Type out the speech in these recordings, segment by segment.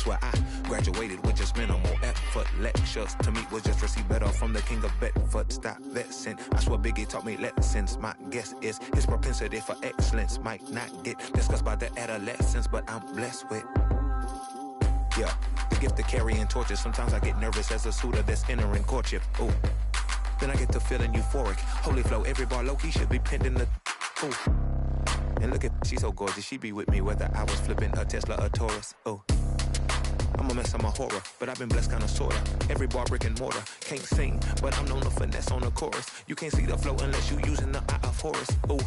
swear I graduated with just minimal effort. Lectures to me was just receive better from the king of Bedford. Stop vexing. I swear Biggie taught me lessons. My guess is his propensity for excellence might not get discussed by the adolescents, but I'm blessed with, yeah, the gift of carrying torches. Sometimes I get nervous as a suitor that's entering courtship. Ooh. Then I get to feeling euphoric. Holy flow, every bar low-key should be pinned in the... Ooh. And look at, she's so gorgeous. She be with me whether I was flipping a Tesla or Taurus. Ooh. I'm a mess, I'm a horror, but I've been blessed kinda sorta. Every bar brick and mortar. Can't sing, but I'm known to finesse on the chorus. You can't see the flow unless you using the eye of Horus. Ooh.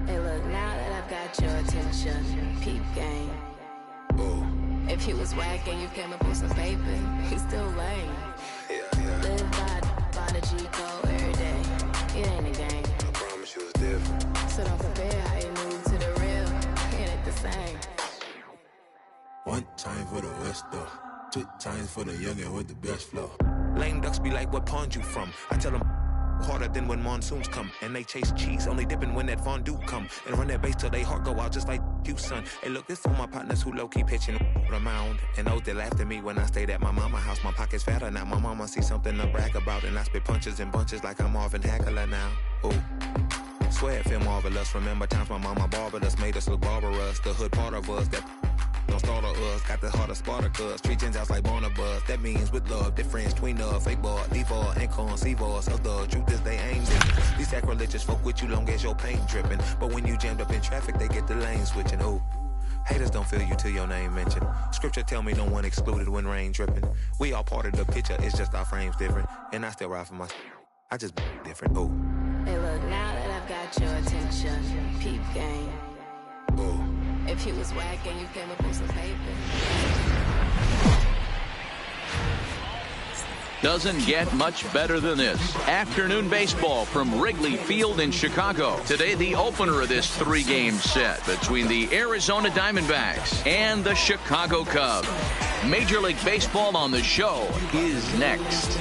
Hey look, now that I've got your attention, peep game. Ooh. If he was whack and you came up with some paper, he's still lame. Yeah. Live by the G code every day. It ain't a game. I promise you it's different. So don't compare how you move to the real. It ain't the same. One time for the West though. 2 times for the youngin' with the best flow. Lame ducks be like, what pond you from? I tell them harder than when monsoons come. And they chase cheese, only dipping when that fondue come. And run that bass till they heart go out just like you, son. Hey look, this for my partners who low-key pitching the mound. And those that laughed at me when I stayed at my mama house. My pocket's fatter now, my mama see something to brag about. And I spit punches and bunches like I'm Marvin Hagler now. Ooh. Swear it feel marvelous. Remember times my mama barbered us, made us look barbarous. The hood part of us that don't startle us. Got the heart of Spartacus. Treat Gentiles like Barnabas. That means with love, difference between fake boy, diva, and conceivers. Of the truth is they ain't living. These sacrilegious folk with you long as your paint dripping. But when you jammed up in traffic, they get the lane switching. Ooh. Haters don't feel you till your name mentioned. Scripture tell me no one excluded when rain dripping. We all part of the picture, it's just our frames different. And I still ride for my I just different. Ooh. Hey look, now that I've got your attention, peep game. Ooh. If he was whack and you came up with some paper. Doesn't get much better than this. Afternoon baseball from Wrigley Field in Chicago. Today, the opener of this 3-game set between the Arizona Diamondbacks and the Chicago Cubs. Major League Baseball on the show is next.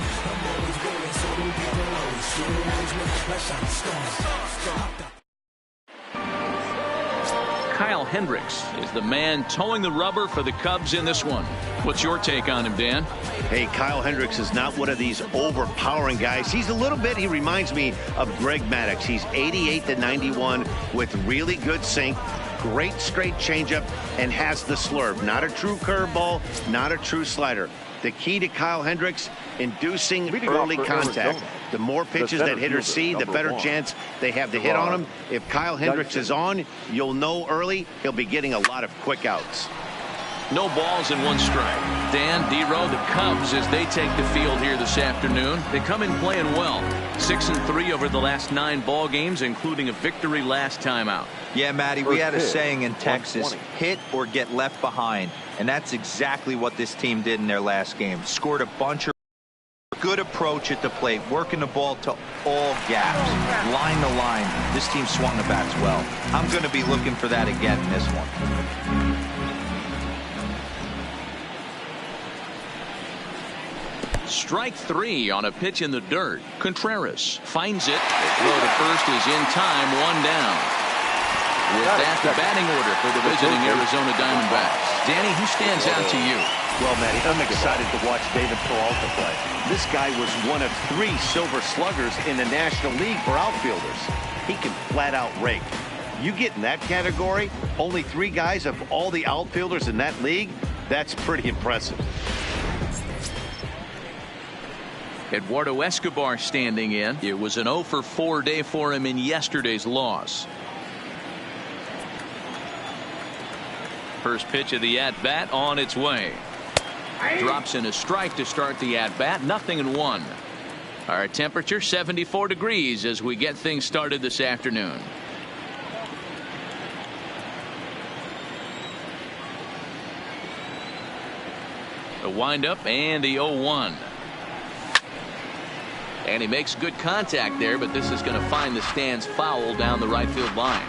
Kyle Hendricks is the man towing the rubber for the Cubs in this one. What's your take on him, Dan? Hey, Kyle Hendricks is not one of these overpowering guys. He's a little bit, he reminds me of Greg Maddux. He's 88-91 with really good sink, great straight changeup, and has the slurve. Not a true curveball, not a true slider. The key to Kyle Hendricks, inducing early contact. The more pitches that hitters see, the better chance they have to hit on him. If Kyle Hendricks is on, you'll know early he'll be getting a lot of quick outs. No balls and 1 strike. Dan, D-Row, the Cubs, as they take the field here this afternoon, they come in playing well. 6-3 over the last 9 ball games, including a victory last time out. Yeah, Matty, we had a saying in Texas, hit or get left behind. And that's exactly what this team did in their last game. Scored a bunch of good approach at the plate, working the ball to all gaps, line to line. This team swung the bats well. I'm going to be looking for that again in this one. Strike 3 on a pitch in the dirt. Contreras finds it. The throw to first is in time, 1 down. With that, the batting order for the visiting Arizona Diamondbacks. Danny, who stands out to you? Well, Matty, I'm excited to watch David Peralta play. This guy was one of 3 silver sluggers in the National League for outfielders. He can flat out rake. You get in that category, only 3 guys of all the outfielders in that league, that's pretty impressive. Eduardo Escobar standing in. It was an 0-for-4 day for him in yesterday's loss. First pitch of the at-bat on its way. Drops in a strike to start the at-bat. 0-1. Our temperature 74 degrees as we get things started this afternoon. The windup and the 0-1. And he makes good contact there, but this is going to find the stands foul down the right field line.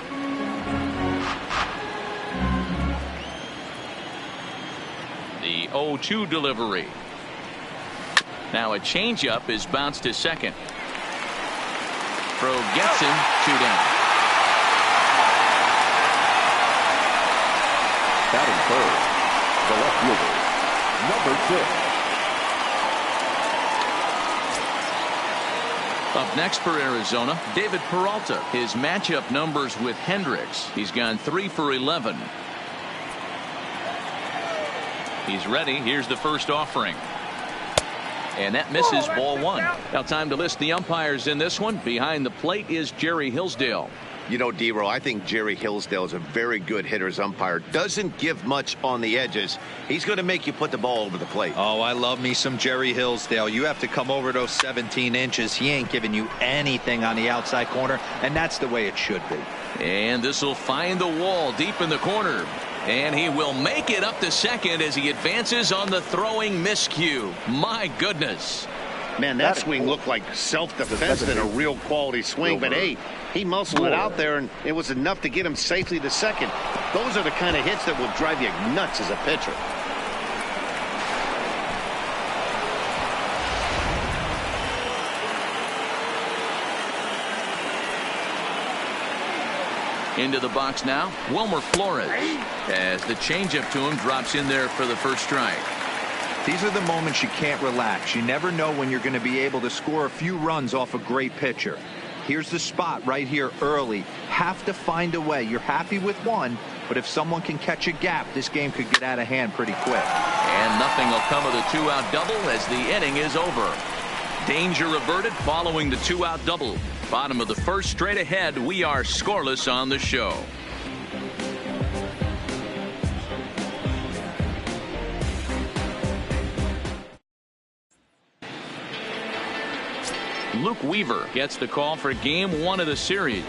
The 0-2 delivery. Now a changeup is bounced to second. Throw gets him, 2 down. Batting third, the left fielder, number 6. Up next for Arizona, David Peralta. His matchup numbers with Hendricks. He's gone 3 for 11. He's ready. Here's the first offering. And that misses, ball 1. Now time to list the umpires in this one. Behind the plate is Jerry Hillsdale. You know, D-Row, I think Jerry Hillsdale is a very good hitter's umpire. Doesn't give much on the edges. He's going to make you put the ball over the plate. Oh, I love me some Jerry Hillsdale. You have to come over those 17 inches. He ain't giving you anything on the outside corner, and that's the way it should be. And this will find the wall deep in the corner. And he will make it up to second as he advances on the throwing miscue. My goodness. Man, that swing looked like self-defense than a real quality swing. But, hey, he muscled it out there, and it was enough to get him safely to second. Those are the kind of hits that will drive you nuts as a pitcher. Into the box now, Wilmer Flores, as the changeup to him drops in there for the first strike. These are the moments you can't relax. You never know when you're going to be able to score a few runs off a great pitcher. Here's the spot right here early. Have to find a way. You're happy with one, but if someone can catch a gap, this game could get out of hand pretty quick. And nothing will come of the 2-out double as the inning is over. Danger averted following the 2-out double. Bottom of the first, straight ahead. We are scoreless on the show. Luke Weaver gets the call for game 1 of the series.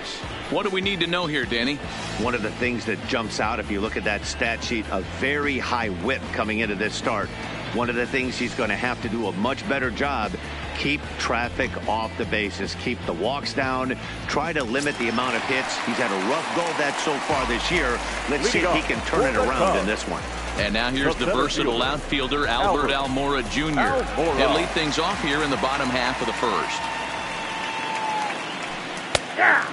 What do we need to know here, Danny? One of the things that jumps out if you look at that stat sheet, a very high whip coming into this start. One of the things he's going to have to do a much better job, keep traffic off the bases, keep the walks down, try to limit the amount of hits. He's had a rough go of that so far this year. Let's see if he can turn it around in this one. And now here's the versatile outfielder, Albert Almora Jr. He'll lead things off here in the bottom half of the first.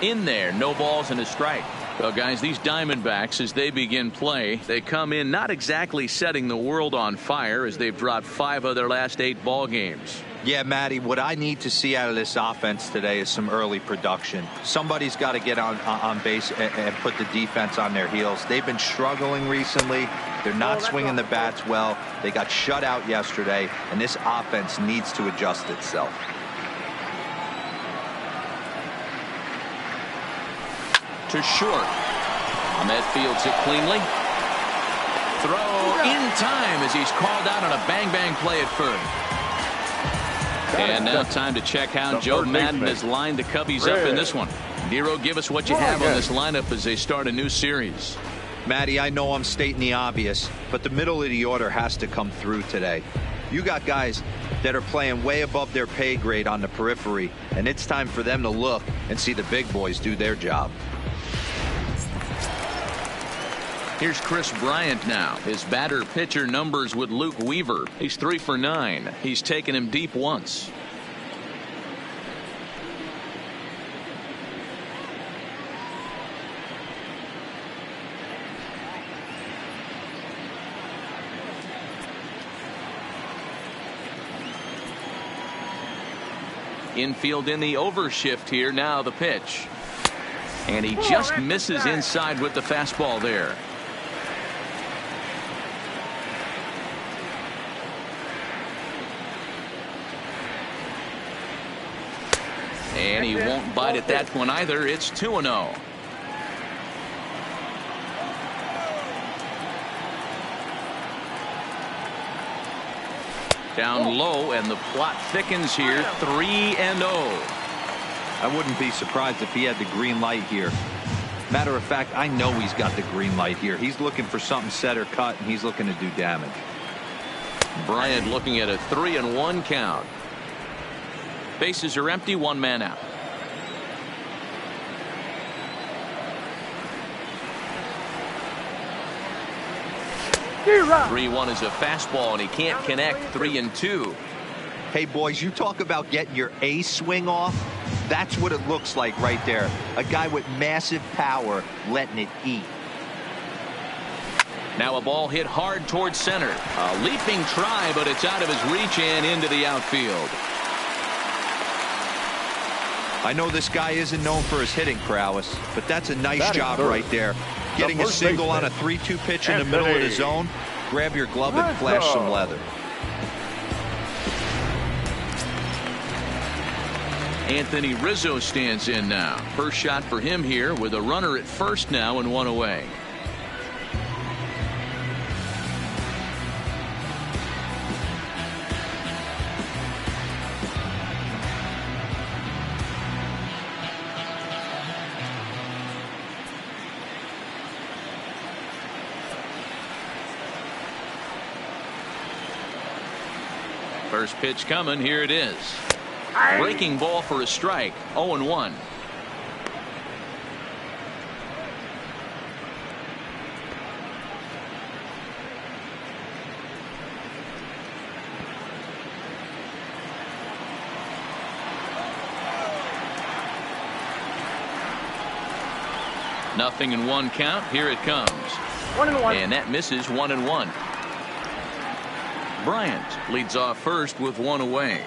In there, no balls and a strike. Well, guys, these Diamondbacks, as they begin play, they come in not exactly setting the world on fire as they've dropped 5 of their last 8 ball games. Yeah, Matty, what I need to see out of this offense today is some early production. Somebody's got to get on base and put the defense on their heels. They've been struggling recently. They're not swinging the bats well. They got shut out yesterday, and this offense needs to adjust itself. To short. And that fields it cleanly. Throw in time as he's called out on a bang-bang play at first. And now time to check how Joe Madden has lined the Cubbies up in this one. Nero, give us what you have on this lineup as they start a new series. Matty, I know I'm stating the obvious, but the middle of the order has to come through today. You got guys that are playing way above their pay grade on the periphery, and it's time for them to look and see the big boys do their job. Here's Chris Bryant now. His batter-pitcher numbers with Luke Weaver. He's 3 for 9. He's taken him deep once. Infield in the overshift here. Now the pitch. And he just misses inside with the fastball there. And he won't bite at that one either. It's 2-0. Down low, and the plot thickens here. 3-0. I wouldn't be surprised if he had the green light here. Matter of fact, I know he's got the green light here. He's looking for something set or cut, and he's looking to do damage. Bryant looking at a 3-1 count. Bases are empty, 1 man out. Right. 3-1 is a fastball, and he can't connect. 3-2. Hey, boys, you talk about getting your A swing off. That's what it looks like right there. A guy with massive power letting it eat. Now a ball hit hard towards center. A leaping try, but it's out of his reach and into the outfield. I know this guy isn't known for his hitting prowess, but that's a nice job right there. Getting a single on a 3-2 pitch in the middle of the zone. Grab your glove and flash some leather. Anthony Rizzo stands in now. First shot for him here with a runner at first now and one away. First pitch coming. Here it is. Breaking ball for a strike. 0-1. Nothing in one count. Here it comes. 1-1. And that misses. 1-1. Bryant leads off first with one away.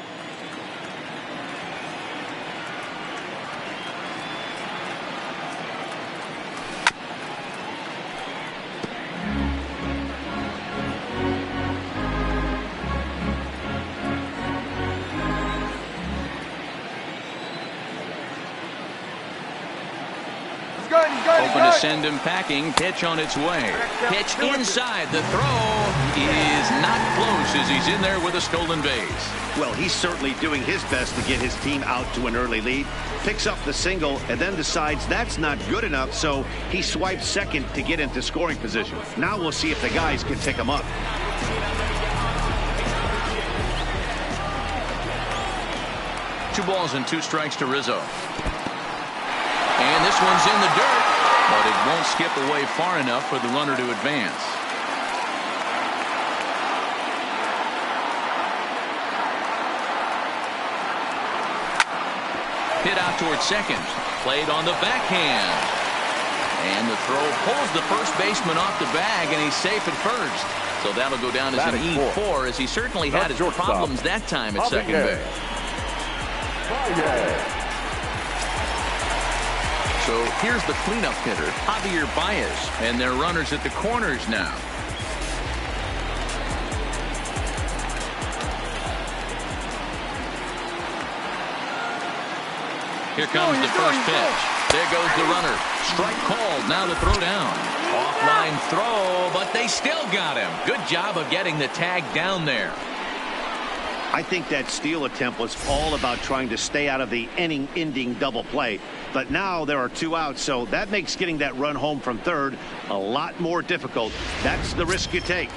Open to send him packing. Pitch on its way. Pitch inside. The throw is not close as he's in there with a stolen base. Well, he's certainly doing his best to get his team out to an early lead. Picks up the single and then decides that's not good enough, so he swipes second to get into scoring position. Now we'll see if the guys can pick him up. Two balls and two strikes to Rizzo. And this one's in the dirt, but it won't skip away far enough for the runner to advance. Hit out towards second. Played on the backhand. And the throw pulls the first baseman off the bag, and he's safe at first. So that'll go down as an E4, as he certainly had his problems that time at second base. So here's the cleanup hitter, Javier Baez, and their runners at the corners now. Here comes the first pitch. There goes the runner. Strike called. Now the throw down. Offline throw, but they still got him. Good job of getting the tag down there. I think that steal attempt was all about trying to stay out of the inning-ending double play. But now there are two outs, so that makes getting that run home from third a lot more difficult. That's the risk you take.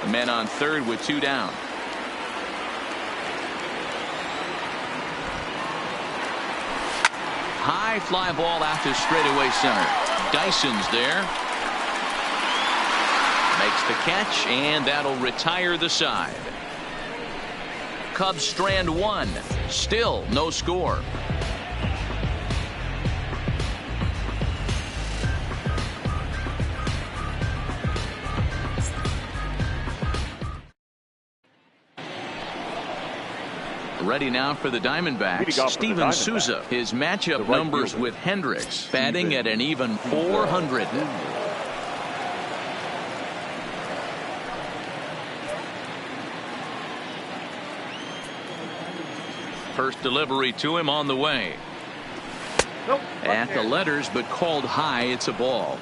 The men on third with two down. High fly ball out to straightaway center. Dyson's there. Makes the catch, and that'll retire the side. Cubs strand one. Still no score. Ready now for the Diamondbacks. Steven Souza. His matchup numbers with Hendricks, batting at an even 400. First delivery to him on the way. At the letters, but called high. It's a ball.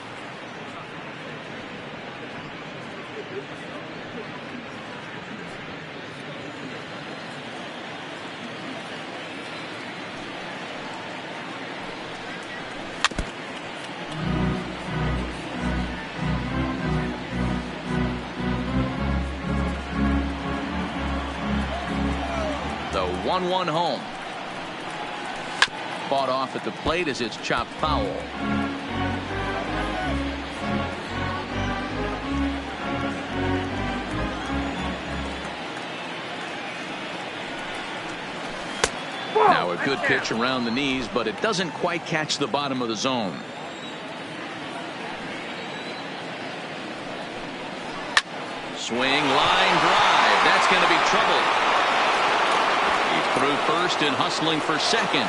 The 1-1 home. Fought off at the plate as it's chopped foul. Now a good pitch around the knees, but it doesn't quite catch the bottom of the zone. Swing, line drive. That's going to be trouble. He's through first and hustling for second.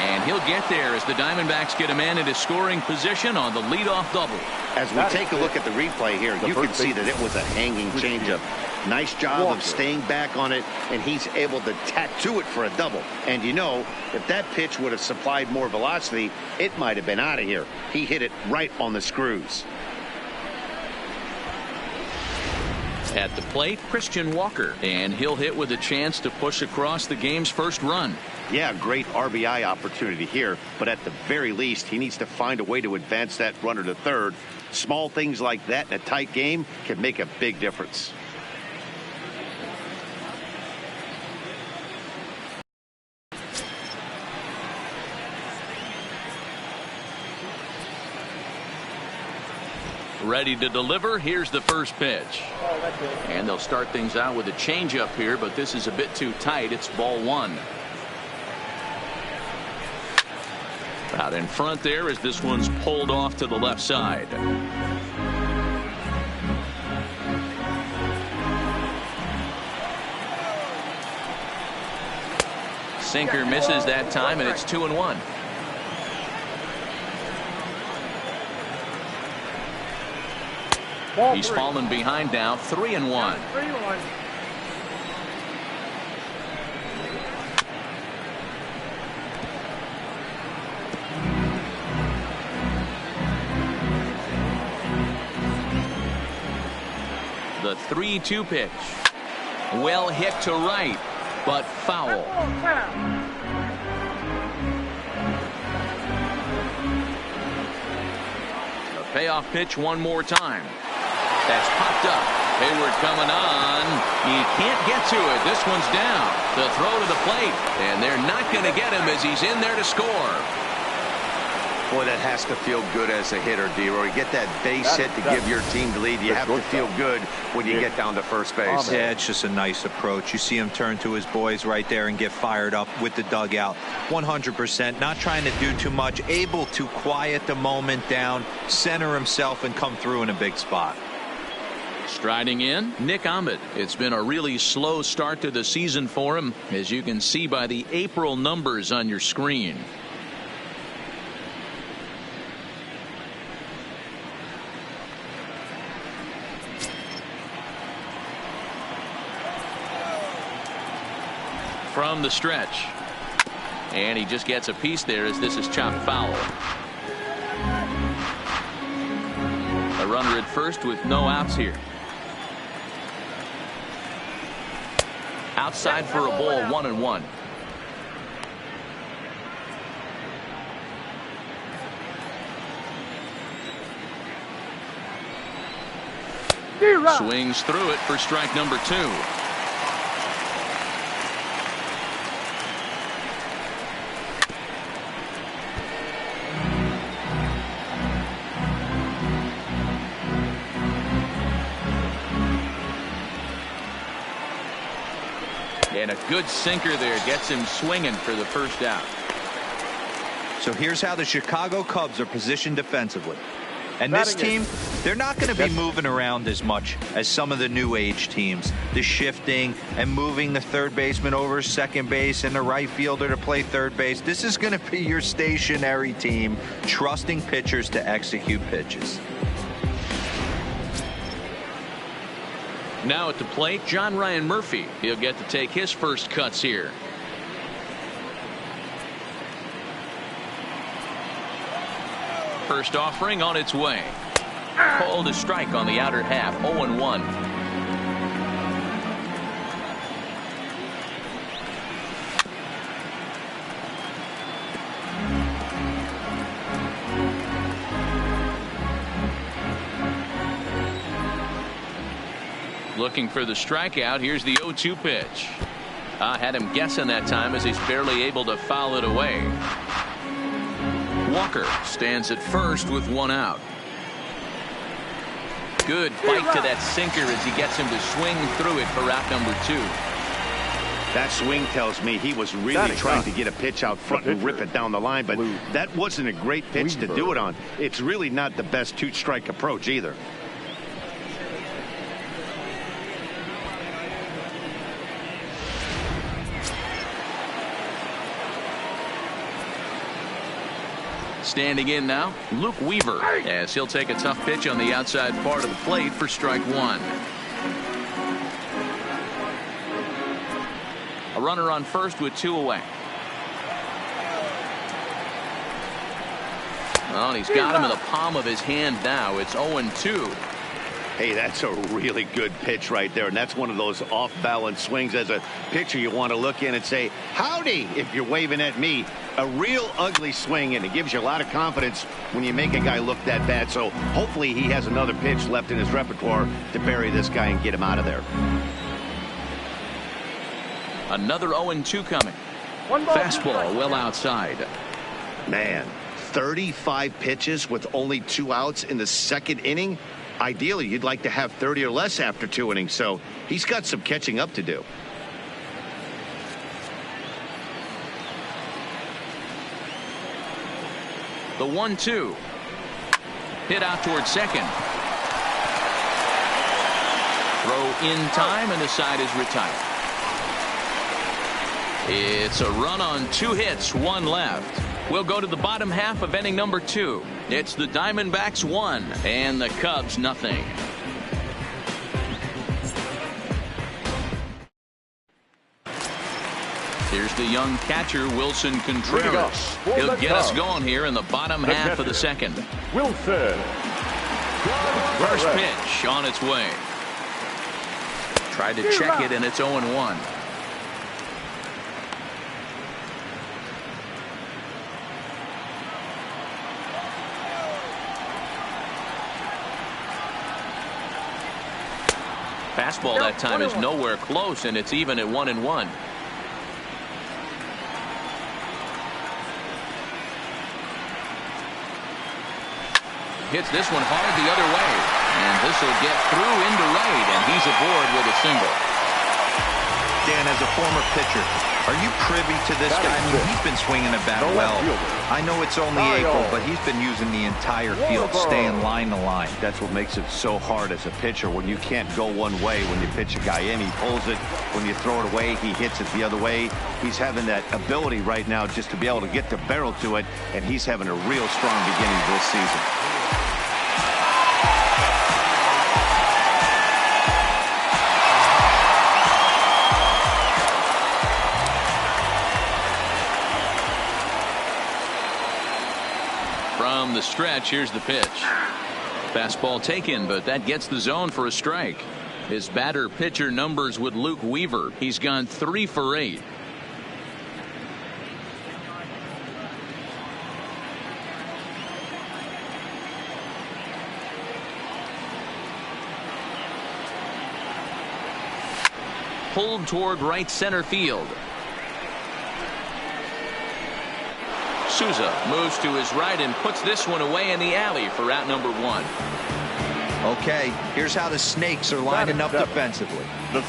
And he'll get there as the Diamondbacks get a man into scoring position on the leadoff double. As we take a look at the replay here, you can see that it was a hanging changeup. Nice job of staying back on it, and he's able to tattoo it for a double. And you know, if that pitch would have supplied more velocity, it might have been out of here. He hit it right on the screws. At the plate, Christian Walker, and he'll hit with a chance to push across the game's first run. Yeah, great RBI opportunity here, but at the very least, he needs to find a way to advance that runner to third. Small things like that in a tight game can make a big difference. Ready to deliver. Here's the first pitch. And they'll start things out with a changeup here, but this is a bit too tight. It's ball one. Out in front there as this one's pulled off to the left side. Sinker misses that time, and it's 2-1. He's fallen behind now, 3-1. The 3-2 pitch. Well hit to right, but foul. The payoff pitch one more time. That's popped up. Hayward coming on. He can't get to it. This one's down. The throw to the plate. And they're not going to get him as he's in there to score. Boy, that has to feel good as a hitter, D-Roy. You get that base hit to give your team the lead. You have to feel good when you get down to first base. Yeah, it's just a nice approach. You see him turn to his boys right there and get fired up with the dugout. 100%. Not trying to do too much. Able to quiet the moment down, center himself, and come through in a big spot. Striding in, Nick Ahmed. It's been a really slow start to the season for him, as you can see by the April numbers on your screen. From the stretch. And he just gets a piece there as this is chopped foul. A runner at first with no outs here. Outside for a ball, 1-1. Swings through it for strike number 2. And a good sinker there gets him swinging for the first out. So here's how the Chicago Cubs are positioned defensively. And this team, they're not going to be moving around as much as some of the new age teams. The shifting and moving the third baseman over second base and the right fielder to play third base. This is going to be your stationary team, trusting pitchers to execute pitches. Now at the plate, John Ryan Murphy. He'll get to take his first cuts here. First offering on its way. Called a strike on the outer half, 0-1. Looking for the strikeout. Here's the 0-2 pitch. Had him guessing that time as he's barely able to foul it away. Walker stands at first with one out. Good bite to that sinker as he gets him to swing through it for out number 2. That swing tells me he was really trying to get a pitch out front and rip it down the line, but that wasn't a great pitch to do it on. It's really not the best two-strike approach either. Standing in now, Luke Weaver, as he'll take a tough pitch on the outside part of the plate for strike one. A runner on first with 2 away. Well, he's got him in the palm of his hand now. It's 0-2. Hey, that's a really good pitch right there, and that's one of those off-balance swings. As a pitcher, you want to look in and say, howdy, if you're waving at me. A real ugly swing, and it gives you a lot of confidence when you make a guy look that bad. So hopefully he has another pitch left in his repertoire to bury this guy and get him out of there. Another 0-2 coming. Fastball well outside. Man, 35 pitches with only 2 outs in the second inning. Ideally, you'd like to have 30 or less after 2 innings, so he's got some catching up to do. The 1-2. Hit out towards second. Throw in time, and the side is retired. It's a run on 2 hits, 1 left. We'll go to the bottom half of inning number 2. It's the Diamondbacks 1 and the Cubs nothing. Here's the young catcher, Wilson Contreras. He'll get us going here in the bottom half of the second. Wilson. First pitch on its way. Tried to check it, and it's 0-1. Fastball that time is nowhere close, and it's even at 1-1. Hits this one hard the other way, and this will get through into right, and he's aboard with a single. Dan, as a former pitcher, are you privy to this guy? I mean, he's been swinging the bat well. I know it's only April, but he's been using the entire field, staying line to line. That's what makes it so hard as a pitcher, when you can't go one way when you pitch a guy in. He pulls it. When you throw it away, he hits it the other way. He's having that ability right now just to be able to get the barrel to it, and he's having a real strong beginning this season. From the stretch, here's the pitch. Fastball taken, but that gets the zone for a strike. His batter-pitcher numbers with Luke Weaver. He's gone 3 for 8. Pulled toward right center field. Souza moves to his right and puts this one away in the alley for out number 1. Okay, here's how the Snakes are lining up defensively.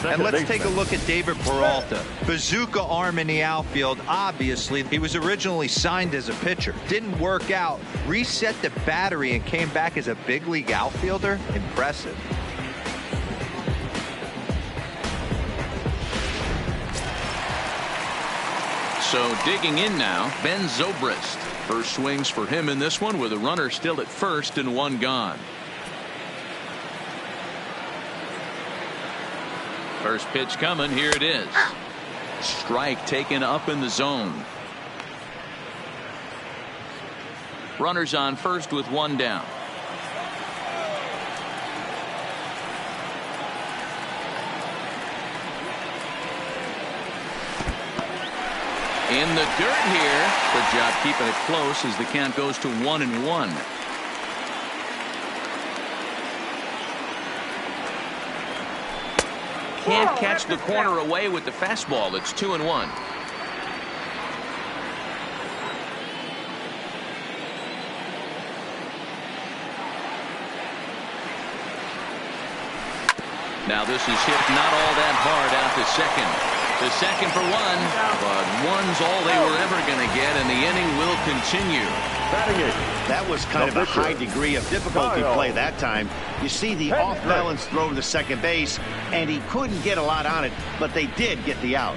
And let's take a look at David Peralta. Bazooka arm in the outfield. Obviously, he was originally signed as a pitcher. Didn't work out. Reset the battery and came back as a big league outfielder. Impressive. So digging in now, Ben Zobrist. First swings for him in this one with a runner still at first and 1 gone. First pitch coming. Here it is. Strike taken up in the zone. Runners on first with 1 down. In the dirt here. Good job keeping it close as the count goes to 1-1. Can't catch the corner away with the fastball. It's 2-1. Now this is hit not all that hard out to second. The second for 1, but 1's all they were ever going to get, and the inning will continue. That was kind of a high degree of difficulty play that time. You see the off-balance throw to second base, and he couldn't get a lot on it, but they did get the out.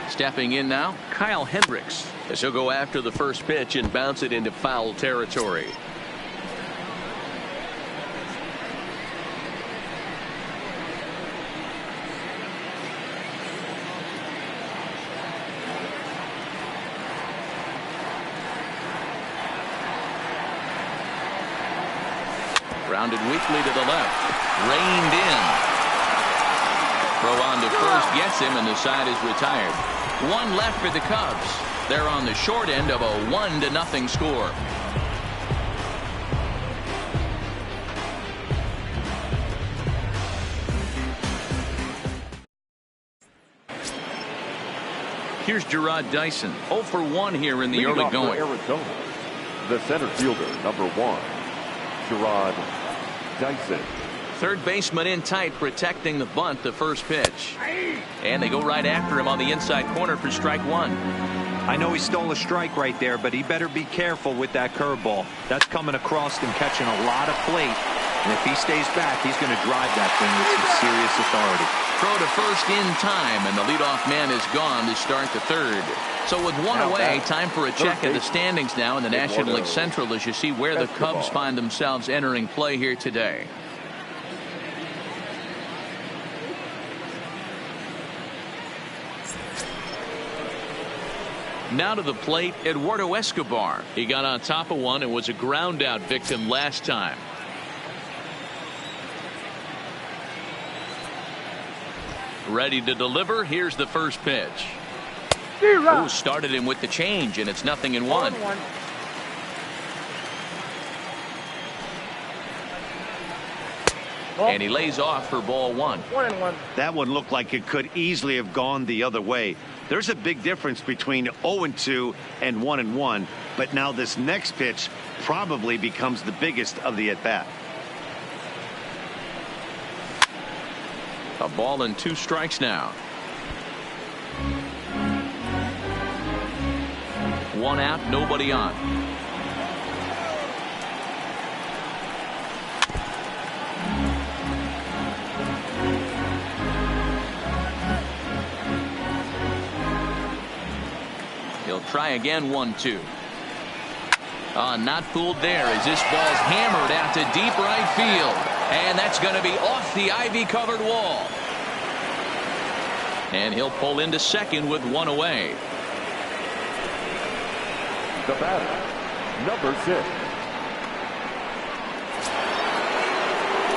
Stepping in now, Kyle Hendricks, as he'll go after the first pitch and bounce it into foul territory. Grounded weakly to the left. Reined in. Throw on to first gets him, and the side is retired. One left for the Cubs. They're on the short end of a 1-0 score. Here's Gerard Dyson, 0 for 1 here in the early going. Arizona, the center fielder, number 1, Gerard Dyson. Third baseman in tight, protecting the bunt, the first pitch. And they go right after him on the inside corner for strike 1. I know he stole a strike right there, but he better be careful with that curveball. That's coming across and catching a lot of plate. And if he stays back, he's going to drive that thing with some serious authority. Throw to first in time, and the leadoff man is gone to start the third. So with one away, time for a check of the standings now in the National League Central as you see where the Cubs find themselves entering play here today. Now to the plate, Eduardo Escobar. He got on top of one and was a ground out victim last time. Ready to deliver. Here's the first pitch. Oh, started him with the change, and it's 0-1. And he lays off for ball 1. 1-1. That one looked like it could easily have gone the other way. There's a big difference between 0-2 and 1-1, but now this next pitch probably becomes the biggest of the at-bat. A ball and 2 strikes now. 1 out, nobody on. He'll try again. 1-2. Not fooled there as this ball's hammered out to deep right field. And that's going to be off the ivy-covered wall. And he'll pull into second with 1 away. The batter, number 6.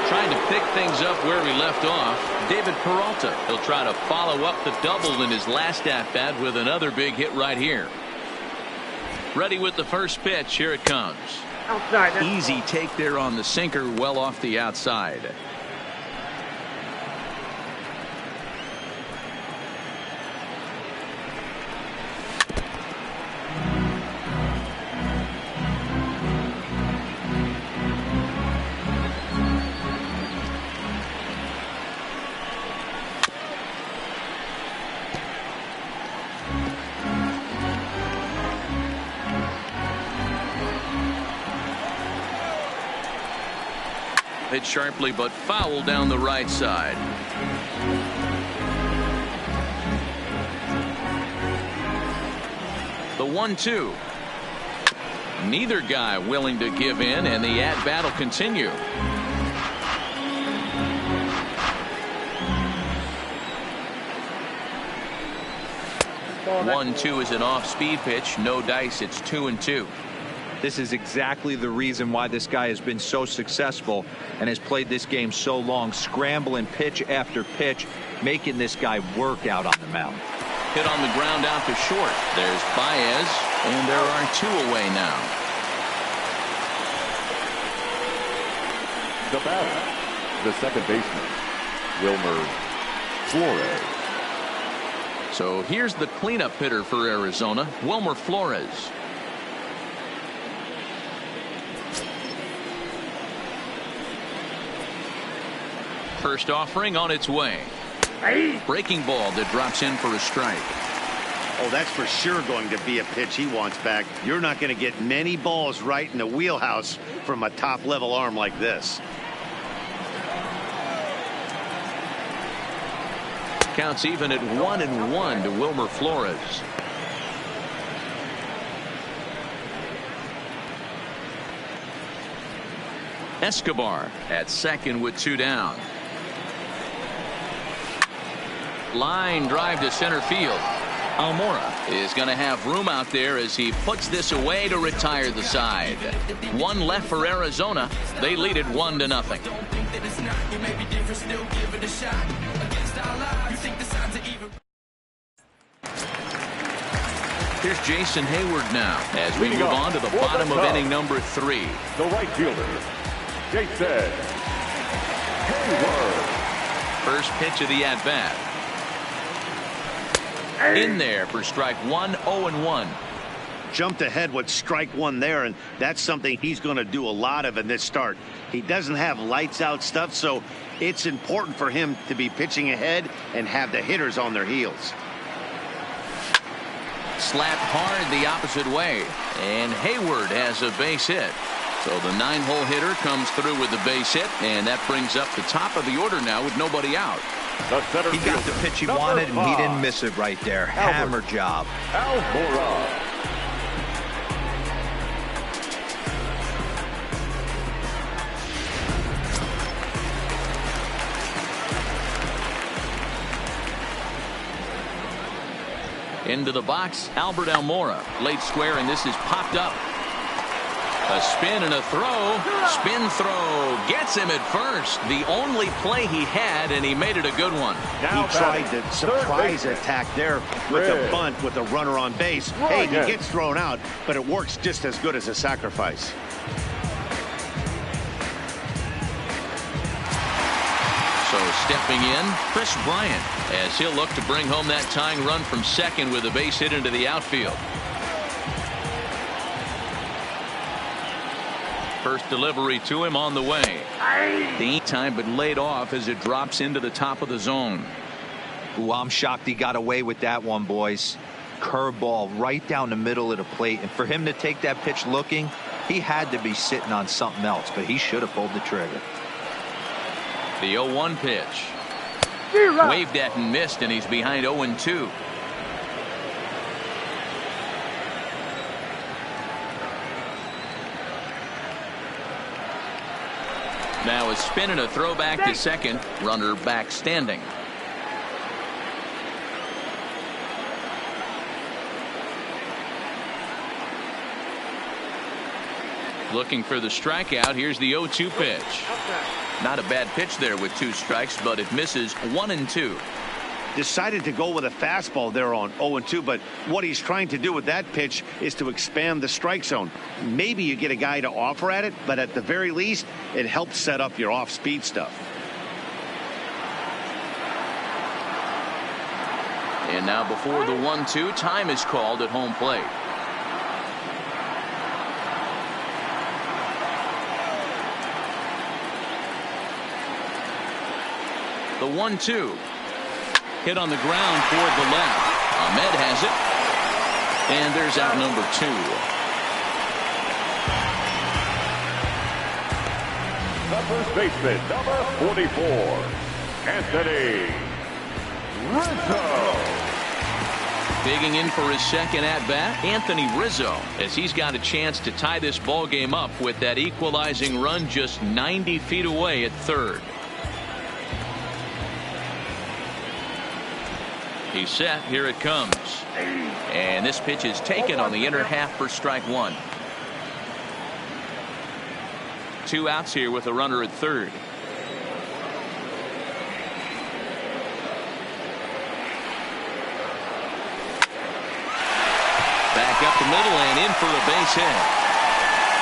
Trying to pick things up where we left off, David Peralta. He'll try to follow up the double in his last at-bat with another big hit right here. Ready with the first pitch. Here it comes. Outside. Easy take there on the sinker, well off the outside. Hit sharply but foul down the right side. The 1-2. Neither guy willing to give in, and the at-bat will continue. Ball 1-2 is an off-speed pitch. No dice. It's 2-2. This is exactly the reason why this guy has been so successful and has played this game so long, scrambling pitch after pitch, making this guy work out on the mound. Hit on the ground out to short. There's Baez, and there are 2 away now. The batter, the second baseman, Wilmer Flores. So here's the cleanup hitter for Arizona, Wilmer Flores. First offering on its way. Breaking ball that drops in for a strike. Oh, that's for sure going to be a pitch he wants back. You're not going to get many balls right in the wheelhouse from a top-level arm like this. Counts even at 1-1 to Wilmer Flores. Escobar at second with 2 down. Line drive to center field. Almora is going to have room out there as he puts this away to retire the side. 1 left for Arizona. They lead it 1-0. Here's Jason Hayward now as we move on to the bottom of inning number 3. The right fielder, Jason Hayward. First pitch of the at-bat. In there for strike 1, 0-1. Jumped ahead with strike 1 there, and that's something he's going to do a lot of in this start. He doesn't have lights out stuff, so it's important for him to be pitching ahead and have the hitters on their heels. Slapped hard the opposite way, and Hayward has a base hit. So the 9-hole hitter comes through with the base hit, and that brings up the top of the order now with nobody out. He got the pitch he wanted, and he didn't miss it right there. Hammer job. Almora. Into the box, Albert Almora. Late square, and this is popped up. A spin and a throw. Spin throw. Gets him at first. The only play he had, and he made it a good one. He tried the surprise attack there with a bunt with a runner on base. Hey, he gets thrown out, but it works just as good as a sacrifice. So stepping in, Chris Bryant, as he'll look to bring home that tying run from second with a base hit into the outfield. First delivery to him on the way. The time but laid off as it drops into the top of the zone. Ooh, I'm shocked he got away with that one, boys. Curveball right down the middle of the plate, and for him to take that pitch looking, he had to be sitting on something else, but he should have pulled the trigger. The 0-1 pitch. Waved at and missed, and he's behind 0-2. Now a spin and a throw back to second. Runner back standing. Looking for the strikeout. Here's the 0-2 pitch. Not a bad pitch there with 2 strikes, but it misses 1-2. Decided to go with a fastball there on 0-2, but what he's trying to do with that pitch is to expand the strike zone. Maybe you get a guy to offer at it, but at the very least, it helps set up your off-speed stuff. And now before the 1-2, time is called at home plate. The 1-2. Hit on the ground toward the left. Ahmed has it. And there's out number 2. The first baseman, number 44, Anthony Rizzo. Digging in for his second at-bat, Anthony Rizzo, as he's got a chance to tie this ball game up with that equalizing run just 90 feet away at third. He's set. Here it comes. And this pitch is taken on the inner half for strike 1. 2 outs here with a runner at third. Back up the middle and in for a base hit.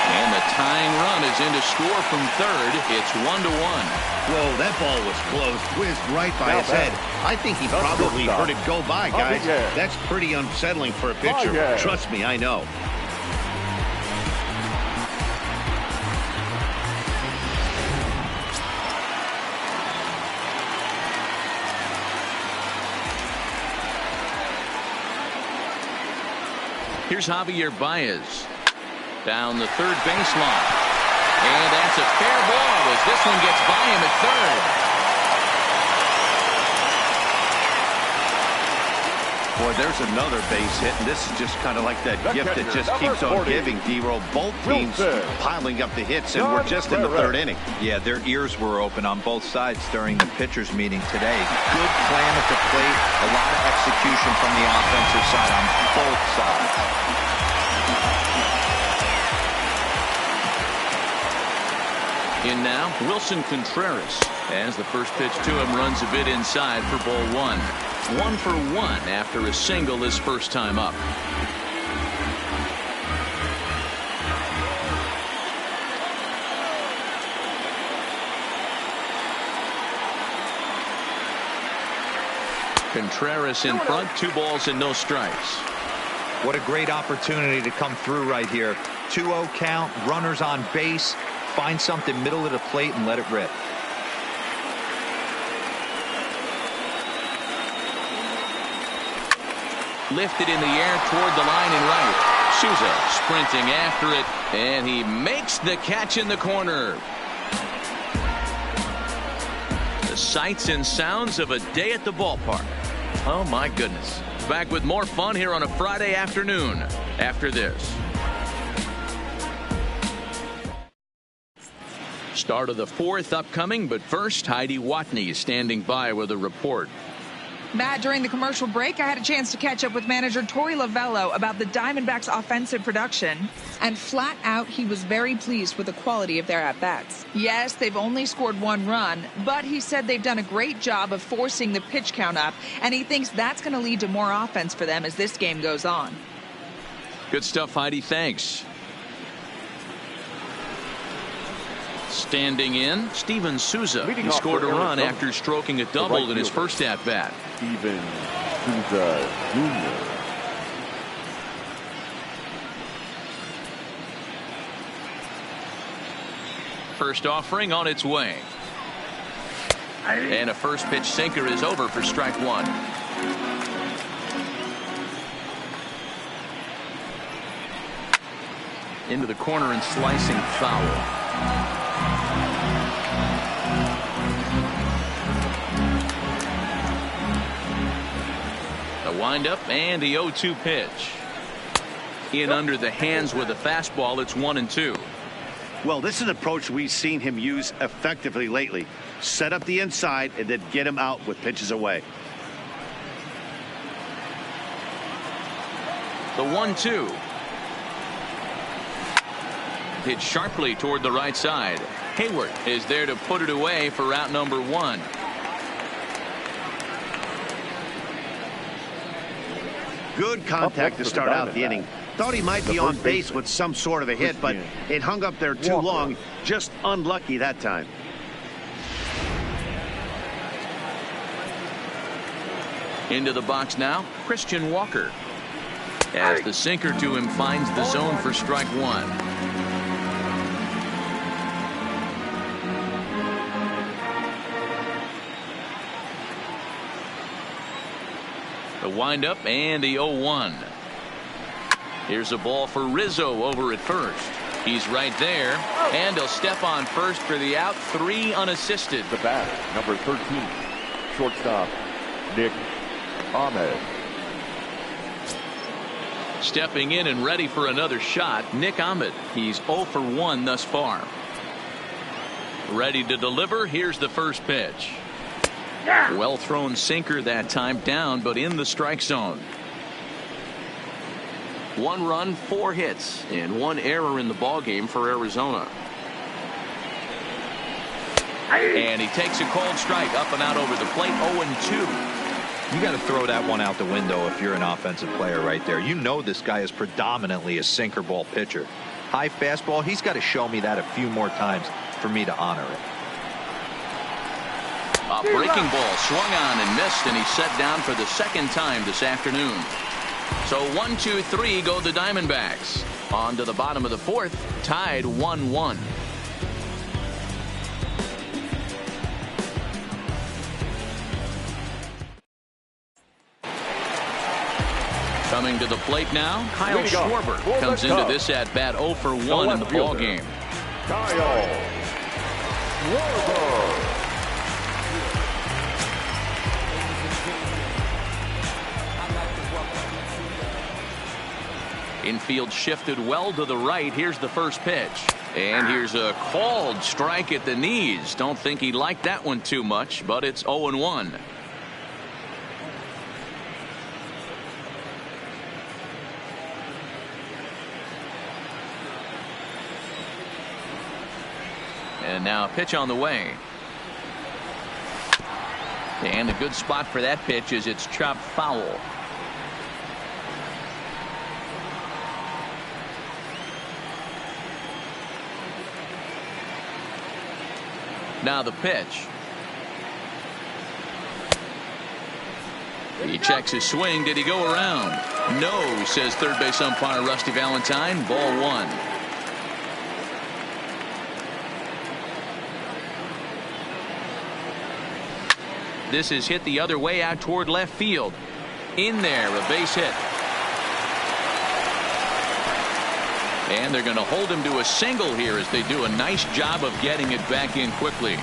And the tying run is in to score from third. It's 1-1. Whoa, that ball was close. Whizzed right by his head. I think he probably heard it go by, guys. That's pretty unsettling for a pitcher. Trust me, I know. Here's Javier Baez. Down the third baseline. And that's a fair ball as this one gets by him at Boy, there's another base hit, and this is just kind of like that gift that just keeps on giving, D-Roll. Both teams piling up the hits, and we're just in the third inning. Yeah, their ears were open on both sides during the pitchers' meeting today. Good plan at the plate, a lot of execution from the offensive side on both sides. In now, Wilson Contreras. As the first pitch to him runs a bit inside for ball one. 1 for 1 after a single his first time up. Contreras in front, 2 balls and no strikes. What a great opportunity to come through right here. 2-0 count, runners on base. Find something middle of the plate and let it rip. Lifted in the air toward the line and right. Souza sprinting after it, and he makes the catch in the corner. The sights and sounds of a day at the ballpark. Oh my goodness. Back with more fun here on a Friday afternoon after this. Start of the 4th upcoming, but first Heidi Watney is standing by with a report. Matt, during the commercial break, I had a chance to catch up with manager Torey Lavello about the Diamondbacks' offensive production. And flat out, he was very pleased with the quality of their at-bats. Yes, they've only scored 1 run, but he said they've done a great job of forcing the pitch count up, and he thinks that's going to lead to more offense for them as this game goes on. Good stuff, Heidi. Thanks. Standing in, Steven Souza. He scored a run after stroking a double in his first at-bat. Steven Souza Jr. First offering on its way. And a first pitch sinker is over for strike 1. Into the corner and slicing foul. The windup and the 0-2 pitch. In under the hands with a fastball. It's 1-2. Well, this is an approach we've seen him use effectively lately. Set up the inside and then get him out with pitches away. The 1-2. Hit sharply toward the right side. Hayward is there to put it away for out number 1. Good contact to start out the inning. Thought he might be on base with some sort of a hit, but it hung up there too long. Just unlucky that time. Into the box now, Christian Walker. As the sinker to him finds the zone for strike 1. The windup and the 0-1. Here's a ball for Rizzo over at first. He's right there, and he'll step on first for the out. 3 unassisted. The bat, number 13, shortstop, Nick Ahmed. Stepping in and ready for another shot, Nick Ahmed. He's 0 for 1 thus far. Ready to deliver. Here's the first pitch. Well thrown sinker that time, down but in the strike zone. 1 run, 4 hits, and 1 error in the ballgame for Arizona. And he takes a cold strike up and out over the plate. 0-2. You got to throw that one out the window if you're an offensive player right there. You know this guy is predominantly a sinker ball pitcher. High fastball, he's got to show me that a few more times for me to honor it. A breaking ball swung on and missed, and he's set down for the 2nd time this afternoon. So 1-2-3 go the Diamondbacks. On to the bottom of the 4th, tied 1-1. Coming to the plate now, Kyle Schwarber comes into this at bat 0 for 1 in the ball game. Kyle Schwarber. Infield shifted well to the right. Here's the first pitch. And here's a called strike at the knees. Don't think he liked that one too much, but it's 0-1. And now a pitch on the way. And a good spot for that pitch is it's chopped foul. Now the pitch. He checks his swing. Did he go around? No, says third base umpire Rusty Valentine. Ball one. This is hit the other way out toward left field. In there, a base hit. And they're going to hold him to a single here as they do a nice job of getting it back in quickly.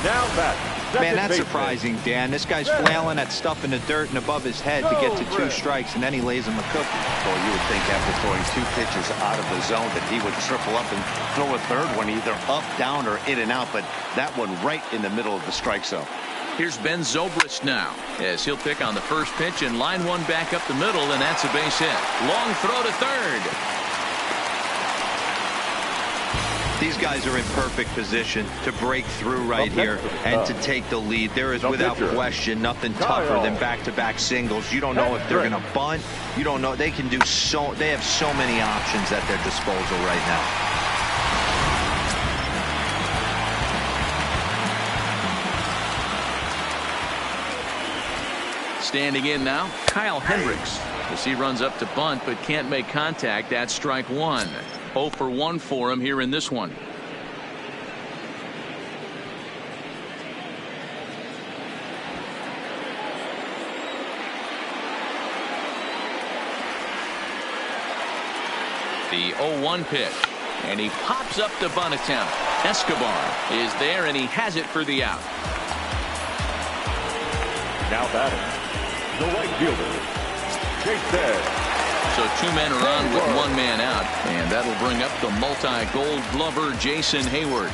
Now back. Man, that's surprising, Dan. This guy's flailing at stuff in the dirt and above his head to get to 2 strikes, and then he lays him a cookie. Well, you would think after throwing 2 pitches out of the zone that he would triple up and throw a third one either up, down, or in and out, but that one right in the middle of the strike zone. Here's Ben Zobrist now as he'll pick on the first pitch and line one back up the middle, and that's a base hit. Long throw to third. These guys are in perfect position to break through right here and to take the lead. There is without question nothing tougher than back-to-back singles. You don't know if they're going to bunt. You don't know. They can do so. They have so many options at their disposal right now. Standing in now, Kyle Hendricks as he runs up to bunt but can't make contact. That's strike one. 0 for 1 for him here in this one. The 0-1 pitch, and he pops up the bunt attempt. Escobar is there, and he has it for the out. Now batting, the right fielder, Jason. So 2 men are on with 1 man out, and that'll bring up the multi-gold glover Jason Hayward.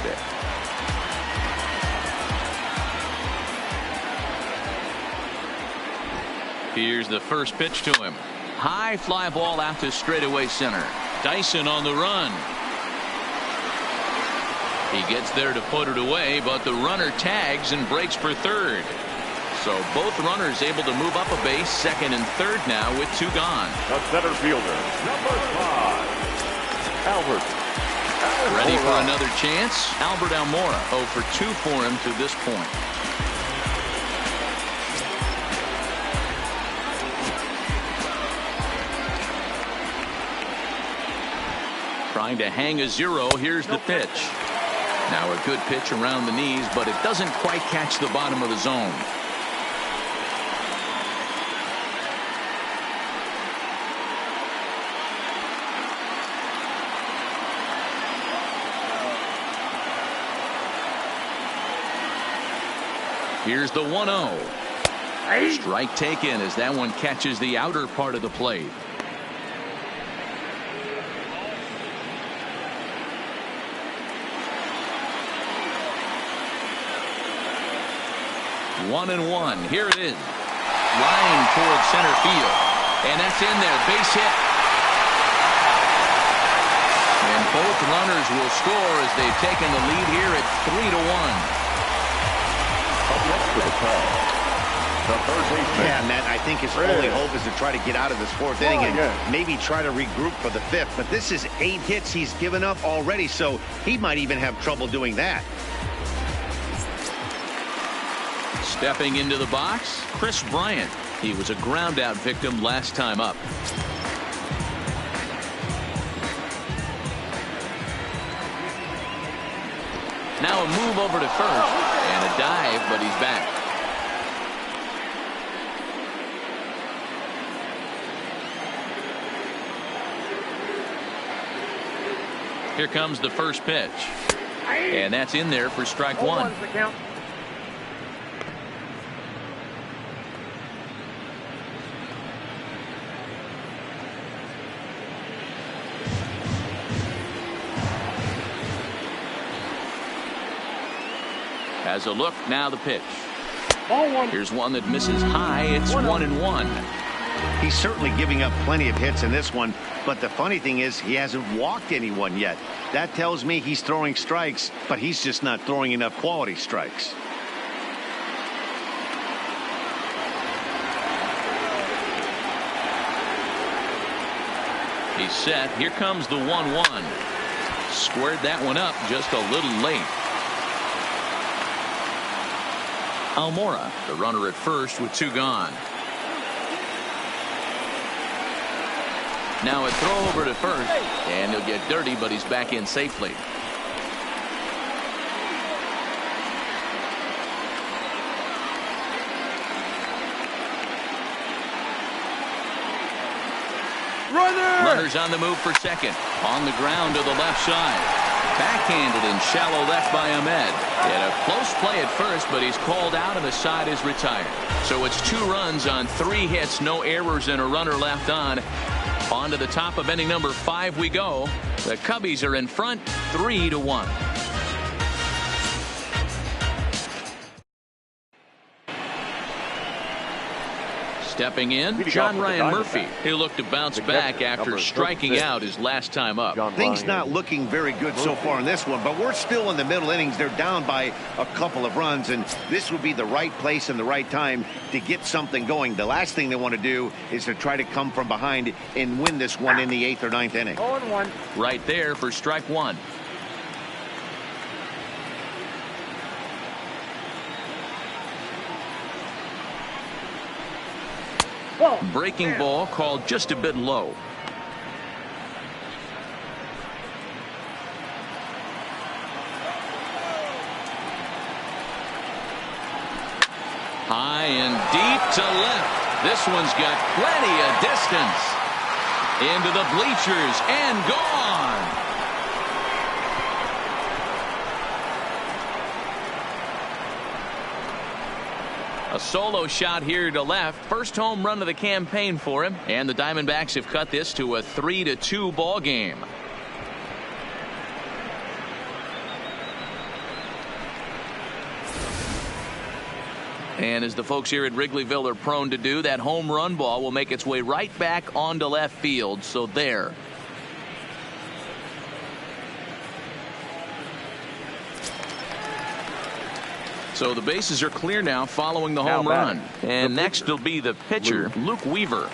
Here's the first pitch to him. High fly ball out to straightaway center. Dyson on the run. He gets there to put it away, but the runner tags and breaks for third. So both runners able to move up a base, second and third now with 2 gone. The center fielder, number 5, Albert. Ready for another chance? Albert Almora 0 for 2 for him to this point. Trying to hang a 0. Here's the pitch. Now a good pitch around the knees, but it doesn't quite catch the bottom of the zone. Here's the 1-0. Strike taken as that one catches the outer part of the plate. One and one. Here it is. Line towards center field. And that's in there. Base hit. And both runners will score as they've taken the lead here at 3-1. Up next for the call, the third baseman. Yeah, Matt, I think his only hope is to try to get out of this 4th inning and maybe try to regroup for the 5th. But this is 8 hits he's given up already, so he might even have trouble doing that. Stepping into the box, Chris Bryant. He was a ground out victim last time up. Now a move over to first and a dive, but he's back. Here comes the first pitch. And that's in there for strike one. Has a look, now the pitch. Here's one that misses high. It's 1-1. He's certainly giving up plenty of hits in this one, but the funny thing is he hasn't walked anyone yet. That tells me he's throwing strikes, but he's just not throwing enough quality strikes. He's set. Here comes the 1-1. Squared that one up just a little late. Almora, the runner at first with 2 gone. Now a throw over to first, and he'll get dirty, but he's back in safely. Runners on the move for second. On the ground to the left side. Backhanded and shallow left by Ahmed. Had a close play at first, but he's called out and the side is retired. So it's 2 runs on 3 hits, no errors, and a runner left on. On to the top of inning number 5 we go. The Cubbies are in front 3-1. Stepping in, John Ryan Murphy. He'll look to bounce back after striking out his last time up. Things not looking very good so far in this one, but we're still in the middle innings. They're down by a couple of runs, and this would be the right place and the right time to get something going. The last thing they want to do is to try to come from behind and win this one in the 8th or 9th inning. 0-1. Right there for strike 1. Breaking ball called just a bit low. High and deep to left. This one's got plenty of distance. Into the bleachers and gone. A solo shot here to left. First home run of the campaign for him. And the Diamondbacks have cut this to a 3-2 ball game. And as the folks here at Wrigleyville are prone to do, that home run ball will make its way right back onto left field. So there. So the bases are clear now following the home run. And next will be the pitcher, Luke Weaver.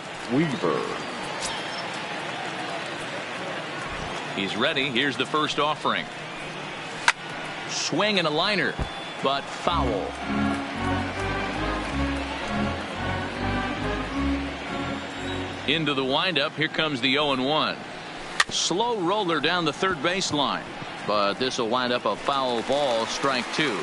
He's ready. Here's the first offering. Swing and a liner, but foul. Into the windup. Here comes the 0-1. Slow roller down the third baseline, but this will wind up a foul ball, strike 2.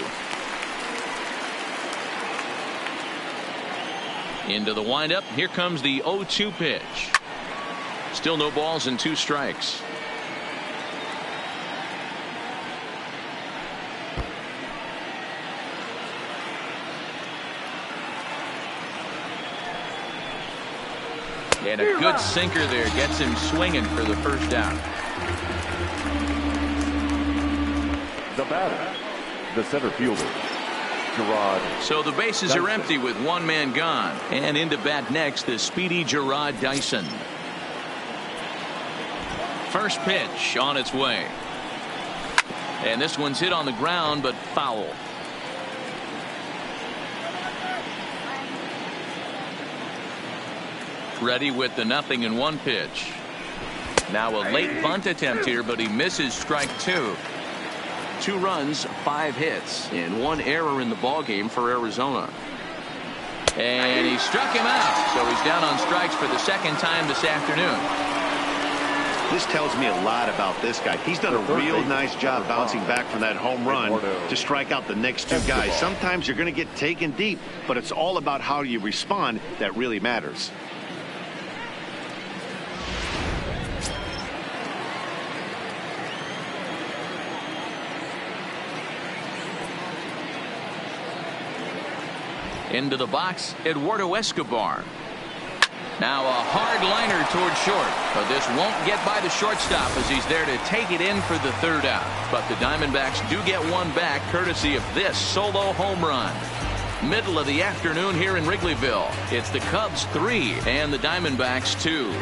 Into the windup. Here comes the 0-2 pitch. Still no balls and 2 strikes. And a good sinker there gets him swinging for the first out. The batter, the center fielder, Gerard. So the bases are empty with 1 man gone. And into bat next, the speedy Gerard Dyson. First pitch on its way. And this one's hit on the ground, but foul. Ready with the 0-1 pitch. Now a late bunt attempt here, but he misses strike 2. 2 runs, 5 hits, and 1 error in the ballgame for Arizona. And he struck him out, so he's down on strikes for the second time this afternoon. This tells me a lot about this guy. He's done a real nice job bouncing back from that home run to strike out the next 2 guys. Sometimes you're going to get taken deep, but it's all about how you respond that really matters. Into the box, Eduardo Escobar. Now a hard liner toward short, but this won't get by the shortstop as he's there to take it in for the third out. But the Diamondbacks do get one back courtesy of this solo home run. Middle of the afternoon here in Wrigleyville. It's the Cubs 3 and the Diamondbacks 2.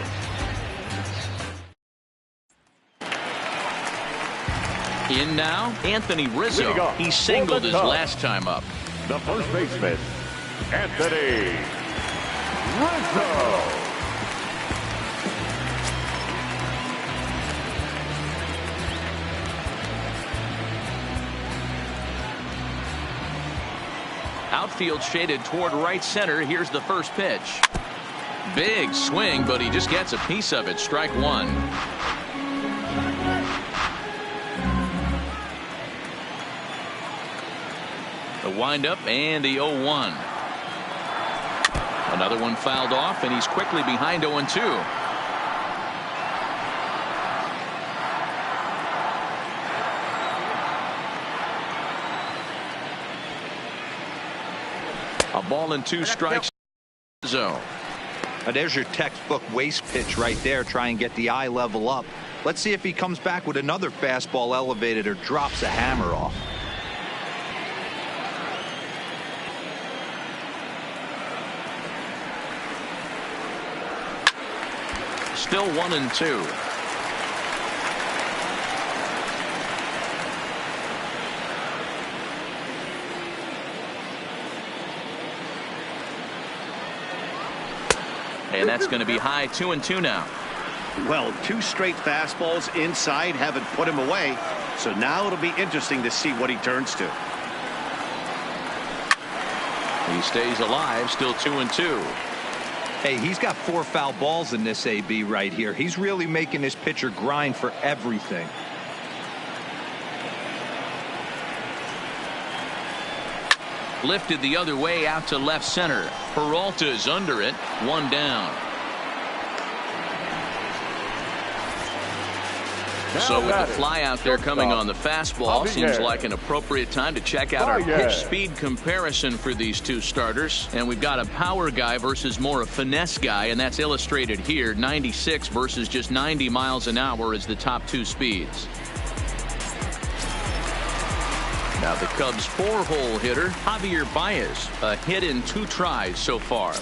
In now, Anthony Rizzo. He singled his last time up. The first baseman, Anthony Rizzo. Outfield shaded toward right center. Here's the first pitch. Big swing, but he just gets a piece of it. Strike one. The windup and the 0-1. Another one fouled off, and he's quickly behind 0-2. A ball and 2 strikes. Zone. Now there's your textbook waste pitch right there. Try and get the eye level up. Let's see if he comes back with another fastball elevated or drops a hammer off. Still 1-2. And that's going to be high. 2-2 now. Well, 2 straight fastballs inside haven't put him away. So now it'll be interesting to see what he turns to. He stays alive. Still 2-2. Hey, he's got 4 foul balls in this AB right here. He's really making this pitcher grind for everything. Lifted the other way out to left center. Peralta's under it. 1 down. So with the fly out there coming on the fastball, seems like an appropriate time to check out our pitch speed comparison for these two starters. And we've got a power guy versus more a finesse guy, and that's illustrated here. 96 versus just 90 miles an hour is the top 2 speeds. Now the Cubs' 4-hole hitter, Javier Baez, a hit in 2 tries so far.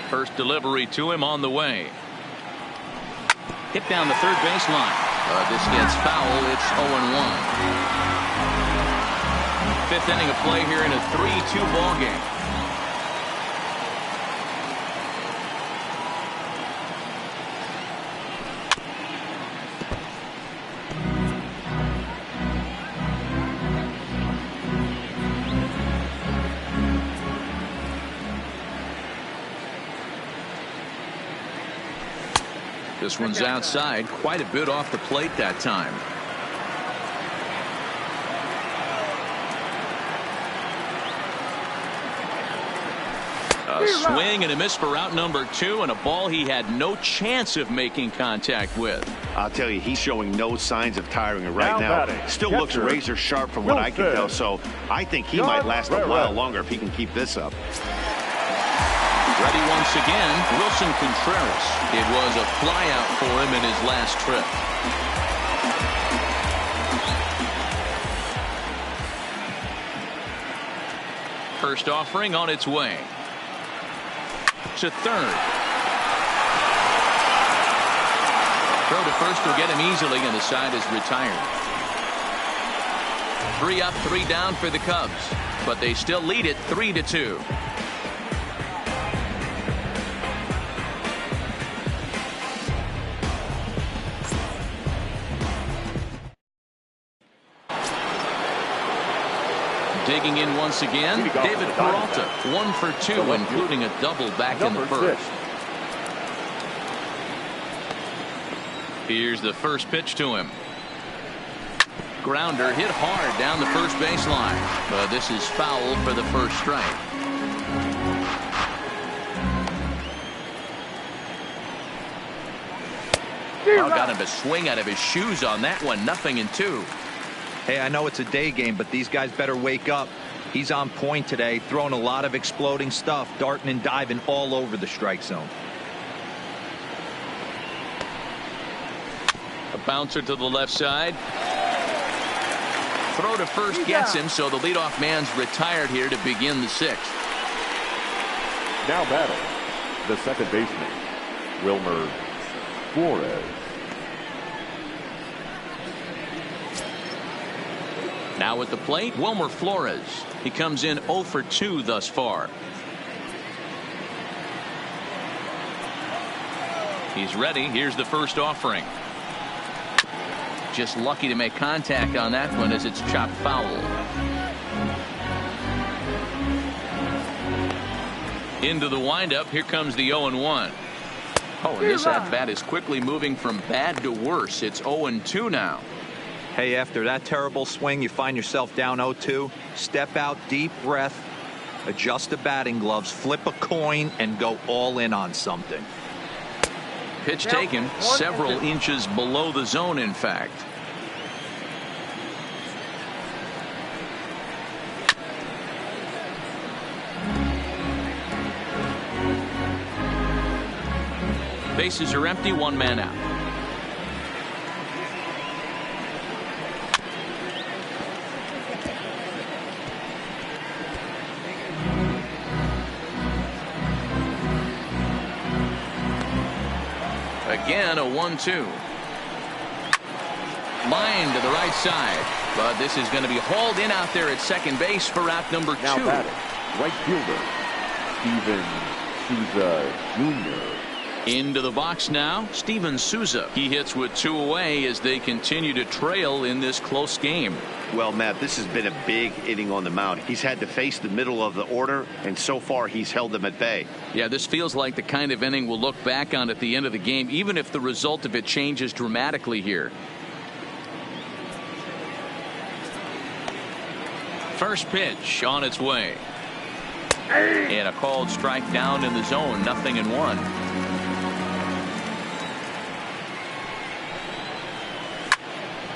First delivery to him on the way. Hit down the third baseline. This gets foul. It's 0-1. 5th inning of play here in a 3-2 ball game. This one's outside, quite a bit off the plate that time. A swing and a miss for out number 2, and a ball he had no chance of making contact with. I'll tell you, he's showing no signs of tiring right now. Still looks razor sharp from what I can tell, so I think he might last a while longer if he can keep this up. Ready once again, Wilson Contreras. It was a flyout for him in his last trip. First offering on its way. To third. Throw to first will get him easily, and the side is retired. 3 up, 3 down for the Cubs, but they still lead it 3-2. Digging in once again, David Peralta, 1 for 2, including a double back in the first. Here's the first pitch to him. Grounder hit hard down the first baseline, but this is foul for the first strike. Got him to swing out of his shoes on that one. 0-2. Hey, I know it's a day game, but these guys better wake up. He's on point today, throwing a lot of exploding stuff, darting and diving all over the strike zone. A bouncer to the left side. Throw to first gets him, so the leadoff man's retired here to begin the sixth. Now batting, the second baseman, Wilmer Flores. Now at the plate, Wilmer Flores. He comes in 0 for 2 thus far. He's ready. Here's the first offering. Just lucky to make contact on that one as it's chopped foul. Into the windup. Here comes the 0-1. Oh, and this at bat is quickly moving from bad to worse. It's 0-2 now. Hey, after that terrible swing, you find yourself down 0-2. Step out, deep breath, adjust the batting gloves, flip a coin, and go all in on something. Pitch taken several inches below the zone, in fact. Bases are empty, one man out. Again, a 1-2. Line to the right side, but this is going to be hauled in out there at second base for out number 2. Now batting, right fielder, Steven Souza Jr. Into the box now, Steven Souza. He hits with 2 away as they continue to trail in this close game. Well, Matt, this has been a big inning on the mound. He's had to face the middle of the order, and so far he's held them at bay. Yeah, this feels like the kind of inning we'll look back on at the end of the game, even if the result of it changes dramatically here. First pitch on its way. And a called strike down in the zone, 0-1.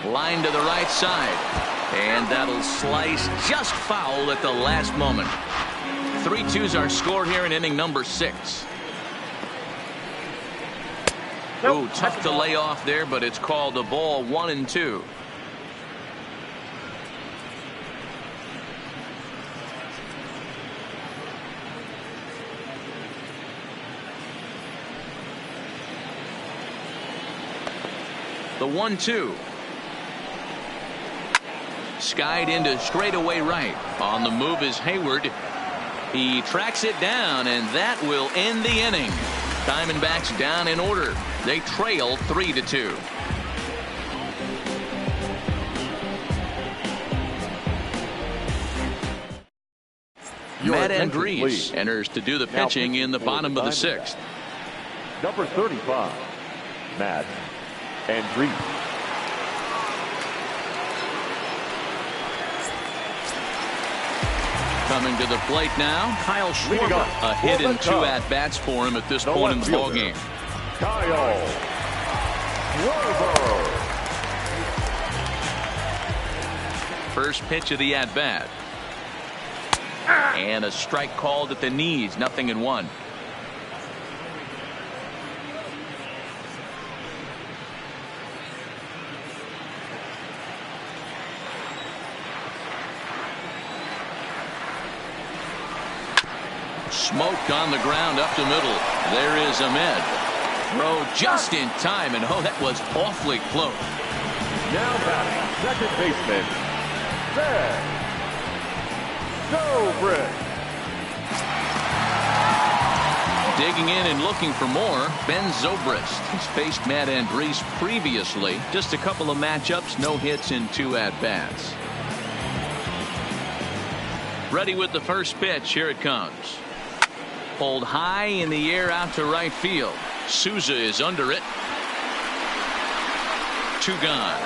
Line to the right side, and that'll slice just foul at the last moment. 3-2s are scored here in inning number 6. Oh, tough to lay off there, but it's called a ball. 1-2. The 1-2. Skied into straightaway right. On the move is Hayward. He tracks it down, and that will end the inning. Diamondbacks down in order. They trail 3-2. Matt Andriese enters to do the pitching in the bottom of the 6th. Number 35, Matt Andriese. Coming to the plate now, Kyle Schwarber. A hit and 2 at-bats for him at this point in the ballgame. Kyle Schwarber. First pitch of the at-bat. And a strike called at the knees, 0-1. Smoke on the ground up the middle. There is Ahmed. Throw just in time, and oh, that was awfully close. Now batting, second baseman, Ben Zobrist. Digging in and looking for more, Ben Zobrist. He's faced Matt Andriese previously. Just a couple of matchups, no hits in 2 at-bats. Ready with the first pitch. Here it comes. Pulled high in the air out to right field. Souza is under it. 2 gone.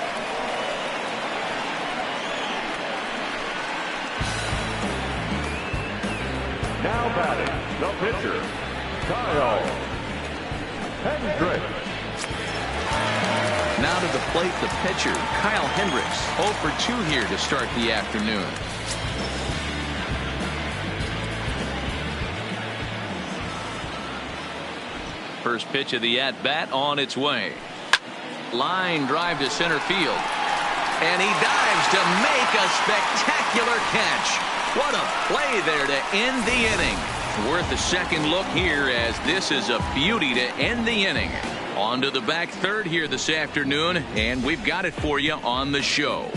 Now batting, the pitcher, Kyle Hendricks. Now to the plate, the pitcher, Kyle Hendricks. 0 for 2 here to start the afternoon. First pitch of the at-bat on its way. Line drive to center field. And he dives to make a spectacular catch. What a play there to end the inning. Worth a second look here, as this is a beauty to end the inning. On to the back third here this afternoon, and we've got it for you on the show.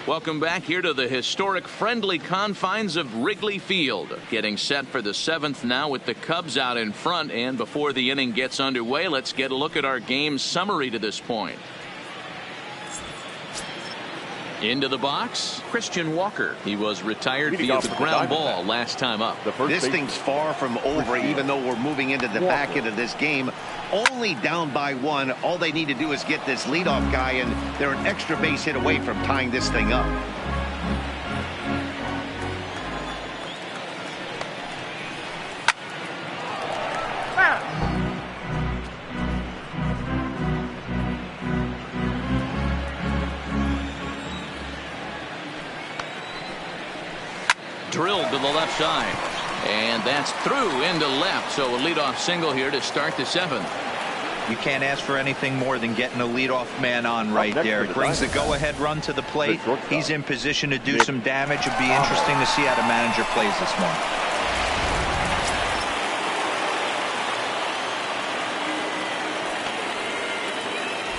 Welcome back here to the historic friendly confines of Wrigley Field. Getting set for the 7th now with the Cubs out in front. And before the inning gets underway, let's get a look at our game summary to this point. Into the box, Christian Walker. He was retired via the ground ball last time up. This thing's far from over, even though we're moving into the back end of this game. Only down by 1. All they need to do is get this leadoff guy, and they're an extra base hit away from tying this thing up. Drilled to the left side, and that's through into left. So a leadoff single here to start the 7th. You can't ask for anything more than getting a leadoff man on right there. It brings the go-ahead run to the plate. He's in position to do some damage. It'd be interesting to see how the manager plays this one.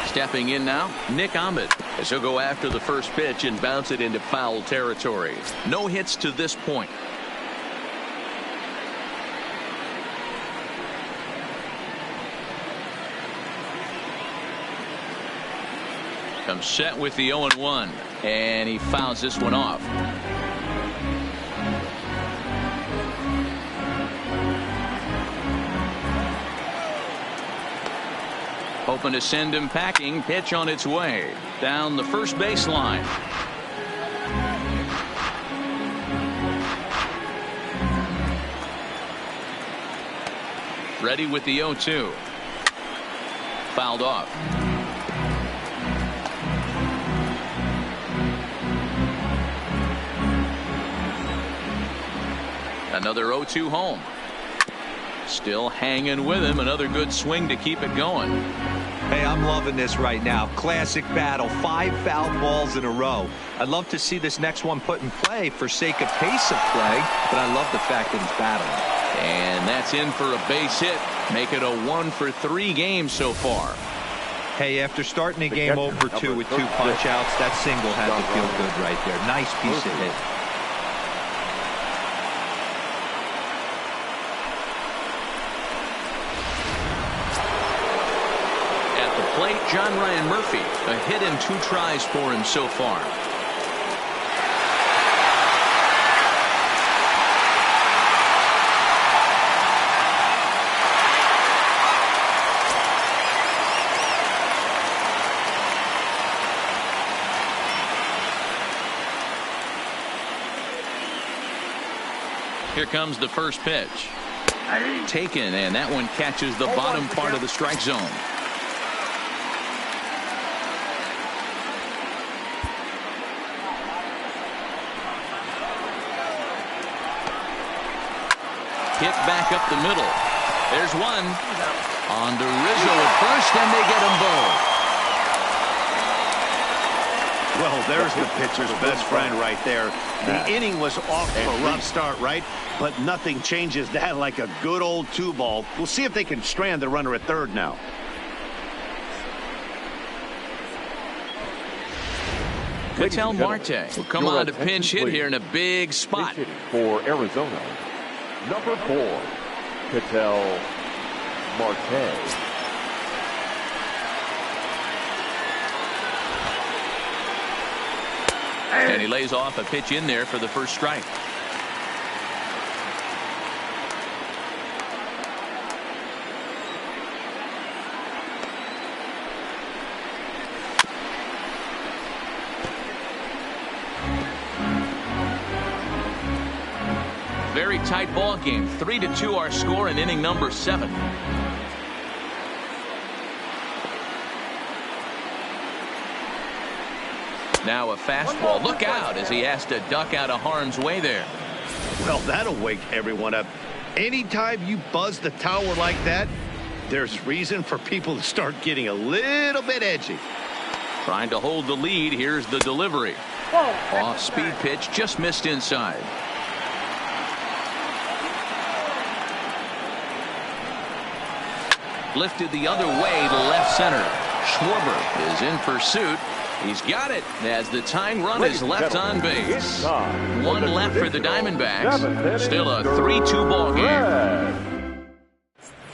Stepping in now, Nick Ahmed, as he'll go after the first pitch and bounce it into foul territory. No hits to this point. Comes set with the 0-1, and he fouls this one off. Hoping to send him packing. Pitch on its way down the first baseline. Ready with the 0-2. Fouled off. Another 0-2 home. Still hanging with him. Another good swing to keep it going. Hey, I'm loving this right now. Classic battle. 5 foul balls in a row. I'd love to see this next one put in play for sake of pace of play, but I love the fact that he's battling. And that's in for a base hit. Make it a 1-for-3 game so far. Hey, after starting the game 0-for-2 with 2 punch outs, that single had to feel good right there. Nice piece of hit. Plate, John Ryan Murphy. A hit in 2 tries for him so far. Here comes the first pitch. Taken, and that one catches the bottom part of the strike zone. Hit back up the middle. There's one. On to Rizzo at first, and they get them both. Well, there's the pitcher's best friend right there. The inning was off to a rough start, right? But nothing changes that like a good old 2-ball. We'll see if they can strand the runner at third now. Ketel Marte will come on to pinch hit here in a big spot. For Arizona, number 4, Ketel Marte. And he lays off a pitch in there for the first strike. Very tight ball game. 3-2 our score in inning number 7. Now a fastball. Look out as he has to duck out of harm's way there. Well, that'll wake everyone up. Anytime you buzz the tower like that, there's reason for people to start getting a little bit edgy. Trying to hold the lead. Here's the delivery. Off-speed pitch, just missed inside. Lifted the other way to left center. Schwarber is in pursuit. He's got it as the tying run is left on base. One left for the Diamondbacks. Still a 3-2 ball game.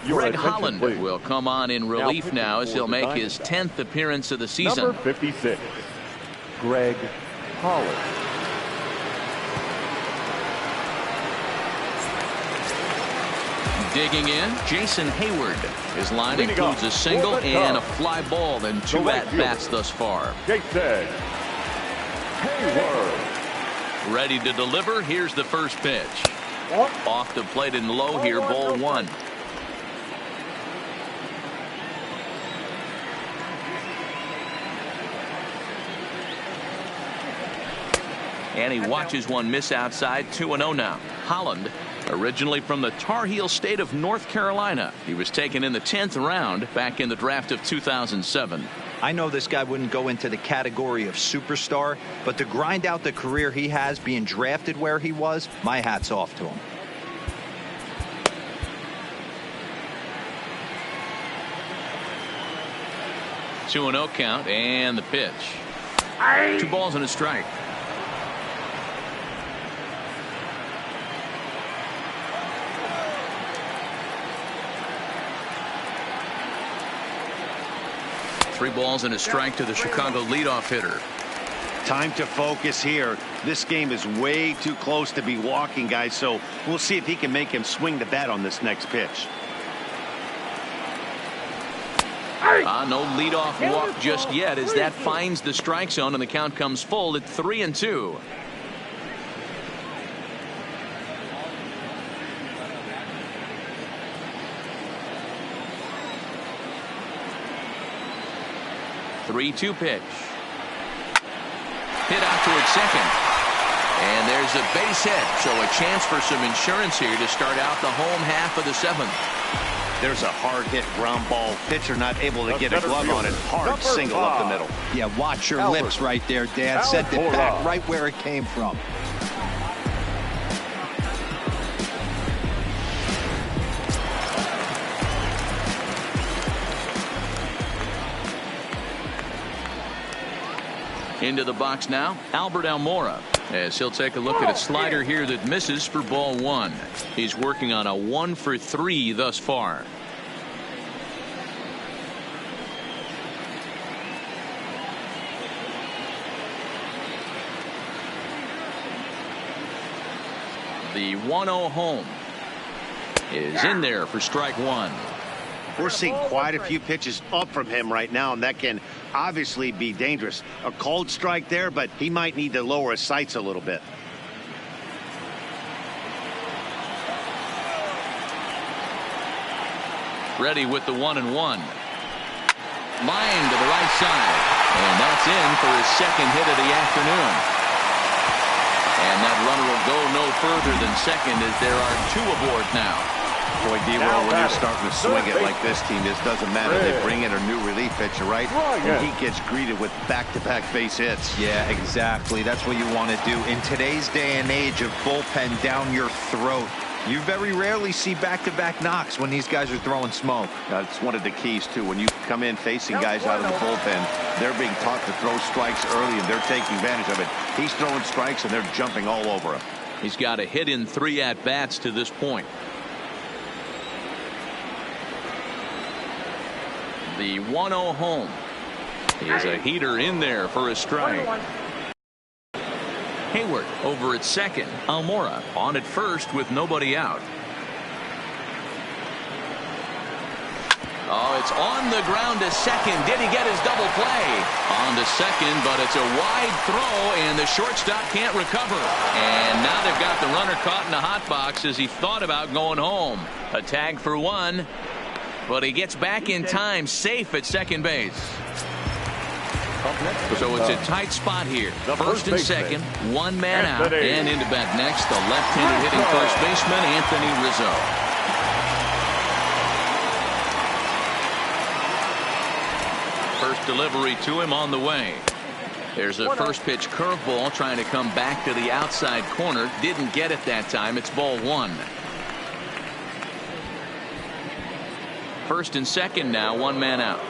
Greg Holland will come on in relief now as he'll make his 10th appearance of the season. Number 56, Greg Holland. Digging in, Jason Hayward. His line includes a single and a fly ball and 2 at-bats thus far. Jason Hayward. Ready to deliver. Here's the first pitch. Off the plate and low here, ball 1. And he watches one miss outside. 2-0 now. Holland, originally from the Tar Heel state of North Carolina. He was taken in the 10th round back in the draft of 2007. I know this guy wouldn't go into the category of superstar, but to grind out the career he has being drafted where he was, my hat's off to him. Two 2-0 count and the pitch. 2 balls and a strike. Three balls and a strike to the Chicago leadoff hitter. Time to focus here. This game is way too close to be walking, guys, so we'll see if he can make him swing the bat on this next pitch. No leadoff walk just yet as that finds the strike zone and the count comes full at 3-2. Three-two pitch. Hit out towards second. And there's a base hit, so a chance for some insurance here to start out the home half of the 7th. There's a hard hit ground ball. Pitcher not able to get a glove on it. Hard single up the middle. Yeah, watch your lips right there, Dad. Sent it back right where it came from. Into the box now, Albert Almora, as he'll take a look at a slider here that misses for ball 1. He's working on a 1-for-3 thus far. The 1-0 home is in there for strike 1. We're seeing quite a few pitches up from him right now, and that can obviously be dangerous. A cold strike there, but he might need to lower his sights a little bit. Ready with the 1-1. Line to the right side. And that's in for his second hit of the afternoon. And that runner will go no further than second as there are 2 aboard now. Boy, D-Roll, when you're starting to swing it like this team, this doesn't matter. They bring in a new relief pitcher, right? And he gets greeted with back-to-back base hits. Yeah, exactly. That's what you want to do. In today's day and age of bullpen down your throat, you very rarely see back-to-back knocks when these guys are throwing smoke. That's one of the keys, too. When you come in facing guys out of the bullpen, they're being taught to throw strikes early, and they're taking advantage of it. He's throwing strikes, and they're jumping all over him. He's got a hit in 3 at-bats to this point. The 1-0 home is a heater in there for a strike. Hayward over at second. Almora on at first with nobody out. Oh, it's on the ground to second. Did he get his double play? On to second, but it's a wide throw, and the shortstop can't recover. And now they've got the runner caught in the hot box as he thought about going home. A tag for 1. But he gets back in time, safe at second base. So it's a tight spot here. First and second, one man out, and into bat next, the left-handed hitting first baseman, Anthony Rizzo. First delivery to him on the way. There's a first pitch curveball trying to come back to the outside corner. Didn't get it that time. It's ball one. First and second now, one man out.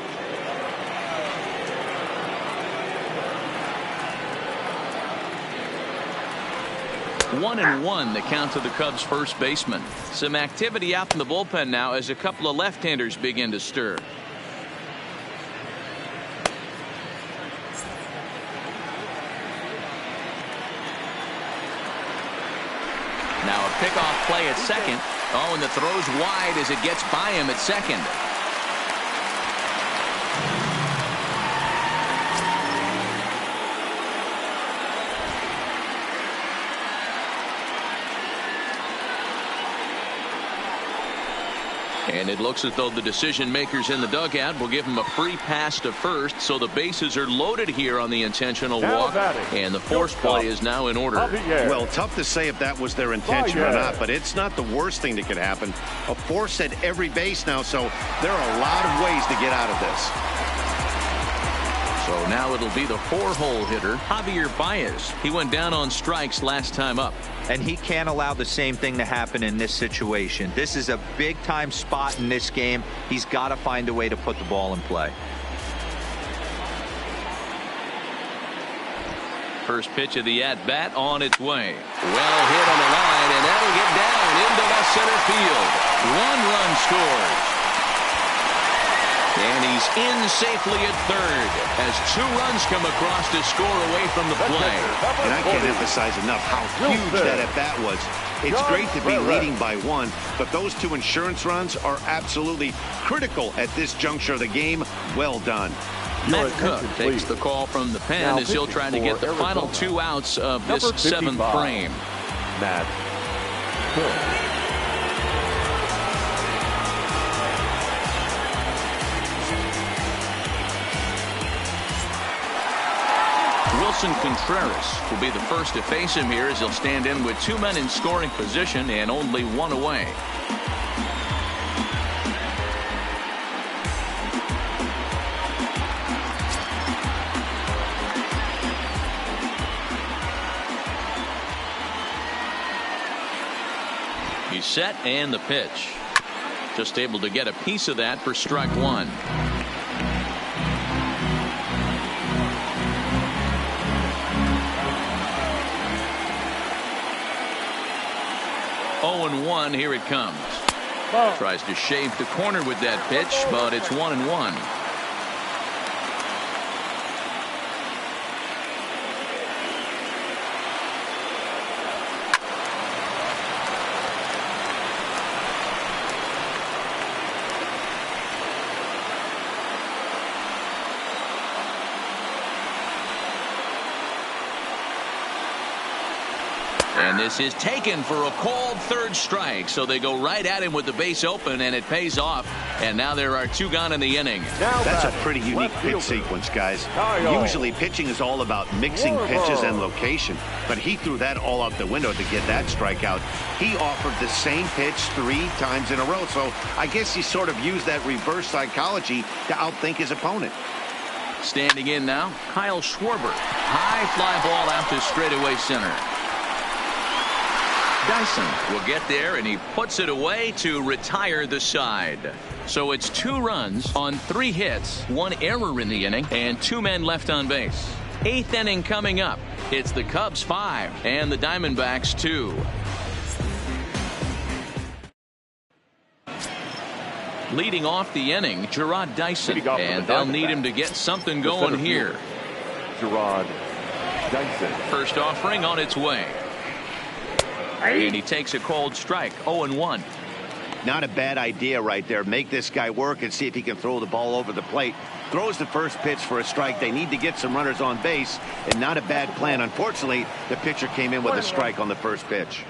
1-1 the count to the Cubs first baseman. Some activity out in the bullpen now as a couple of left-handers begin to stir. Now a pickoff play at second. Oh, and the throw's wide as it gets by him at second. And it looks as though the decision makers in the dugout will give him a free pass to first, so the bases are loaded here on the intentional walk, and the force play is now in order. Well, tough to say if that was their intention or not, but it's not the worst thing that could happen. A force at every base now, so there are a lot of ways to get out of this. So now it'll be the four-hole hitter, Javier Baez. He went down on strikes last time up. And he can't allow the same thing to happen in this situation. This is a big-time spot in this game. He's got to find a way to put the ball in play. First pitch of the at-bat on its way. Well hit on the line, and that'll get down into left center field. One run scores. And he's in safely at third as two runs come across to score away from the play. And I can't emphasize enough how huge that at-bat was. It's great to be leading by one, but those two insurance runs are absolutely critical at this juncture of the game. Well done. Matt Cook takes the call from the pen as he'll try to get the final two outs of this seventh frame. Matt Cook. Wilson Contreras will be the first to face him here as he'll stand in with two men in scoring position and only one away. He's set and the pitch. Just able to get a piece of that for strike one. 0-1, here it comes. Tries to shave the corner with that pitch, but it's 1-1. And this is taken for a called third strike, so they go right at him with the base open, and it pays off. And now there are two gone in the inning. That's a pretty unique pitch sequence, guys. Usually pitching is all about mixing pitches and location, but he threw that all out the window to get that strikeout. He offered the same pitch 3 times in a row, so I guess he sort of used that reverse psychology to outthink his opponent. Standing in now, Kyle Schwarber. High fly ball out to straightaway center. Dyson will get there, and he puts it away to retire the side. So it's 2 runs on 3 hits, 1 error in the inning, and 2 men left on base. 8th inning coming up. It's the Cubs 5 and the Diamondbacks 2. Leading off the inning, Gerard Dyson, and they'll need him to get something going here. Gerard Dyson. First offering on its way. And he takes a cold strike. 0-1. Not a bad idea right there. Make this guy work and see if he can throw the ball over the plate. Throws the first pitch for a strike. They need to get some runners on base, and not a bad plan. Unfortunately, the pitcher came in with a strike on the first pitch.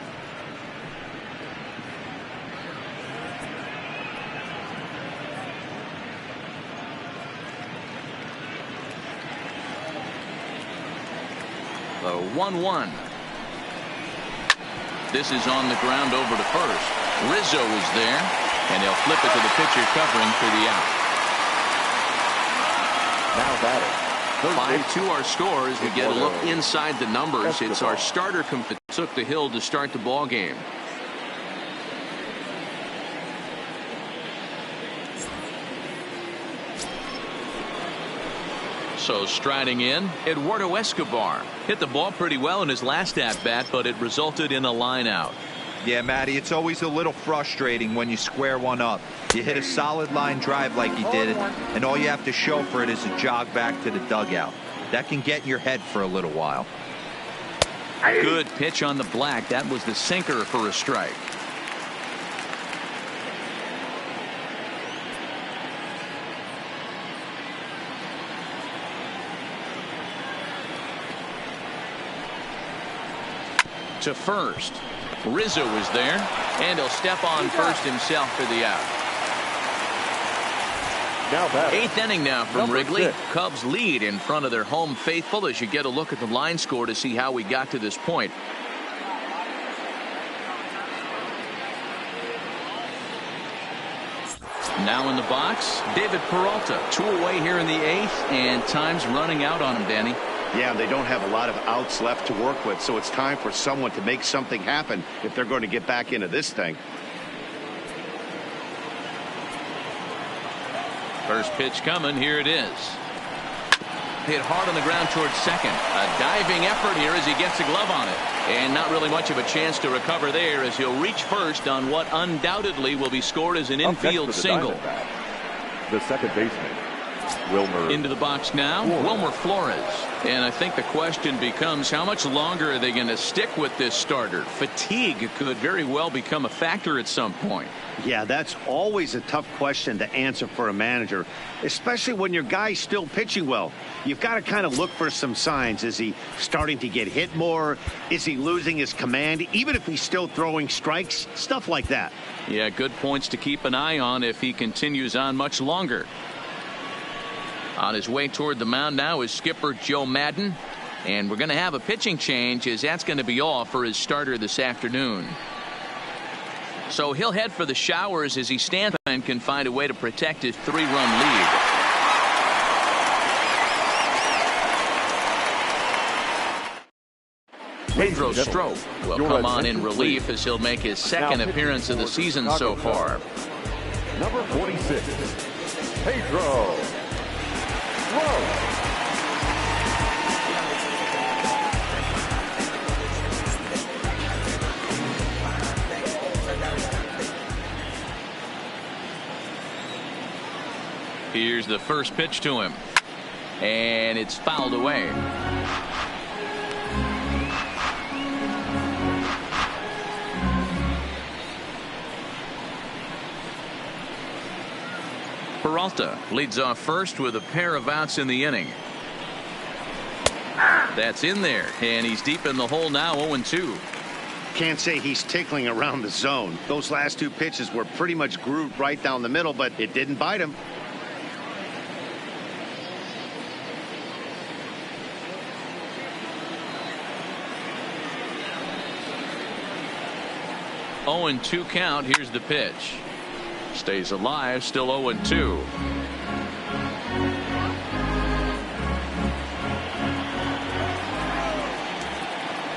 1-1. This is on the ground over to first. Rizzo is there, and he'll flip it to the pitcher covering for the out. Now batting. 5-2 our score as we get a look inside the numbers. It's our starter that took the hill to start the ball game. So striding in, Eduardo Escobar hit the ball pretty well in his last at-bat, but it resulted in a line out. Yeah, Matty, it's always a little frustrating when you square one up. You hit a solid line drive like he did, and all you have to show for it is a jog back to the dugout. That can get in your head for a little while. Good pitch on the black. That was the sinker for a strike. To first. Rizzo is there, and he'll step on first himself for the out. Now batting. 8th inning now from Number Wrigley. 6. Cubs lead in front of their home faithful as you get a look at the line score to see how we got to this point. Now in the box, David Peralta. 2 away here in the 8th, and time's running out on him, Danny. Yeah, they don't have a lot of outs left to work with, so it's time for someone to make something happen if they're going to get back into this thing. First pitch coming. Here it is. Hit hard on the ground towards second. A diving effort here as he gets a glove on it. And not really much of a chance to recover there as he'll reach first on what undoubtedly will be scored as an infield single. The second baseman, Wilmer. Into the box now, Wilmer Flores. And I think the question becomes, how much longer are they going to stick with this starter? Fatigue could very well become a factor at some point. Yeah, that's always a tough question to answer for a manager, especially when your guy's still pitching well. You've got to kind of look for some signs. Is he starting to get hit more? Is he losing his command, even if he's still throwing strikes? Stuff like that. Yeah, good points to keep an eye on if he continues on much longer. On his way toward the mound now is skipper Joe Madden. And we're going to have a pitching change as that's going to be all for his starter this afternoon. So he'll head for the showers as he stands and can find a way to protect his 3-run lead. Pedro Strop will come on in relief as he'll make his second appearance of the season so far. Number 46, Pedro Strop. Here's the first pitch to him, and it's fouled away. Peralta leads off first with a pair of outs in the inning. That's in there, and he's deep in the hole now, 0-2. Can't say he's tickling around the zone. Those last 2 pitches were pretty much grooved right down the middle, but it didn't bite him. Oh, 0-2 count. Here's the pitch. Stays alive, still 0-2.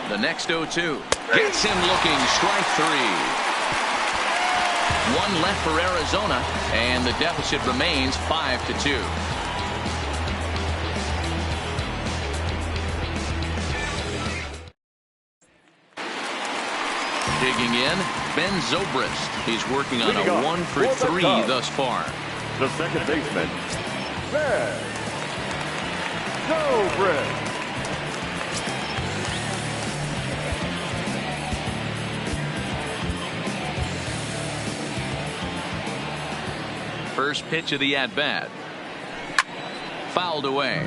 The next 0-2 gets him looking. Strike 3. 1 left for Arizona, and the deficit remains 5-2. Digging in, Ben Zobrist. He's working on a 1-for-3 thus far. The second baseman, Ben Zobrist. First pitch of the at-bat. Fouled away.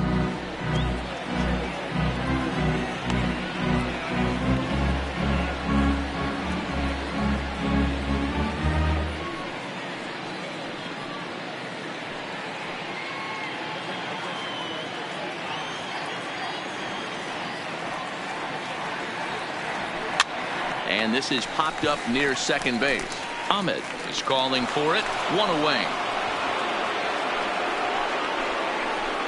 And this is popped up near second base. Ahmed is calling for it. One away.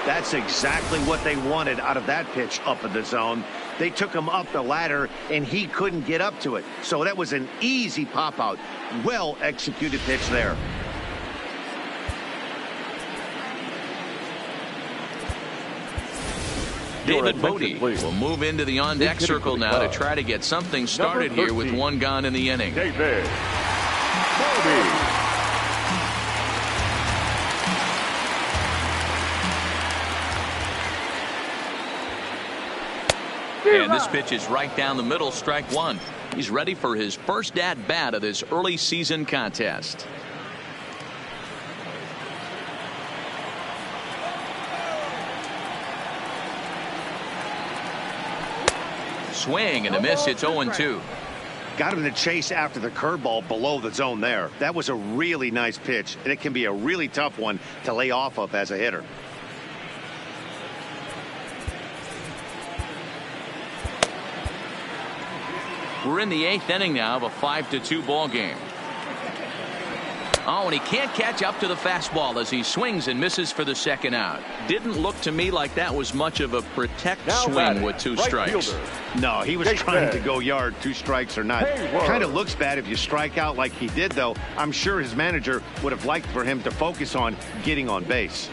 That's exactly what they wanted out of that pitch up in the zone. They took him up the ladder, and he couldn't get up to it. So that was an easy pop-out. Well-executed pitch there. David Bodie will move into the on-deck circle now to try to get something started here with one gone in the inning. David Bodie. And this pitch is right down the middle, strike one. He's ready for his first at-bat of this early season contest. Swing and a miss. It's 0-2. Got him to chase after the curveball below the zone there. That was a really nice pitch, and it can be a really tough one to lay off of as a hitter. We're in the 8th inning now of a 5-2 ball game. Oh, and he can't catch up to the fastball as he swings and misses for the second out. Didn't look to me like that was much of a protect swing with 2 strikes. No, he was trying to go yard, 2 strikes or not. Kind of looks bad if you strike out like he did, though. I'm sure his manager would have liked for him to focus on getting on base.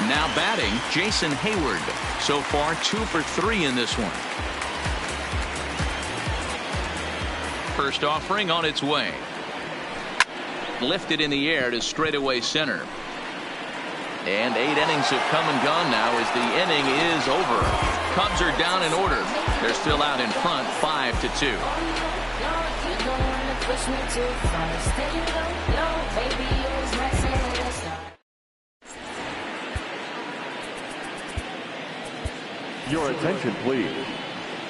Now batting, Jason Hayward. So far, 2 for 3 in this one. First offering on its way. Lifted in the air to straightaway center. And 8 innings have come and gone now as the inning is over. Cubs are down in order. They're still out in front, 5-2. Your attention, please.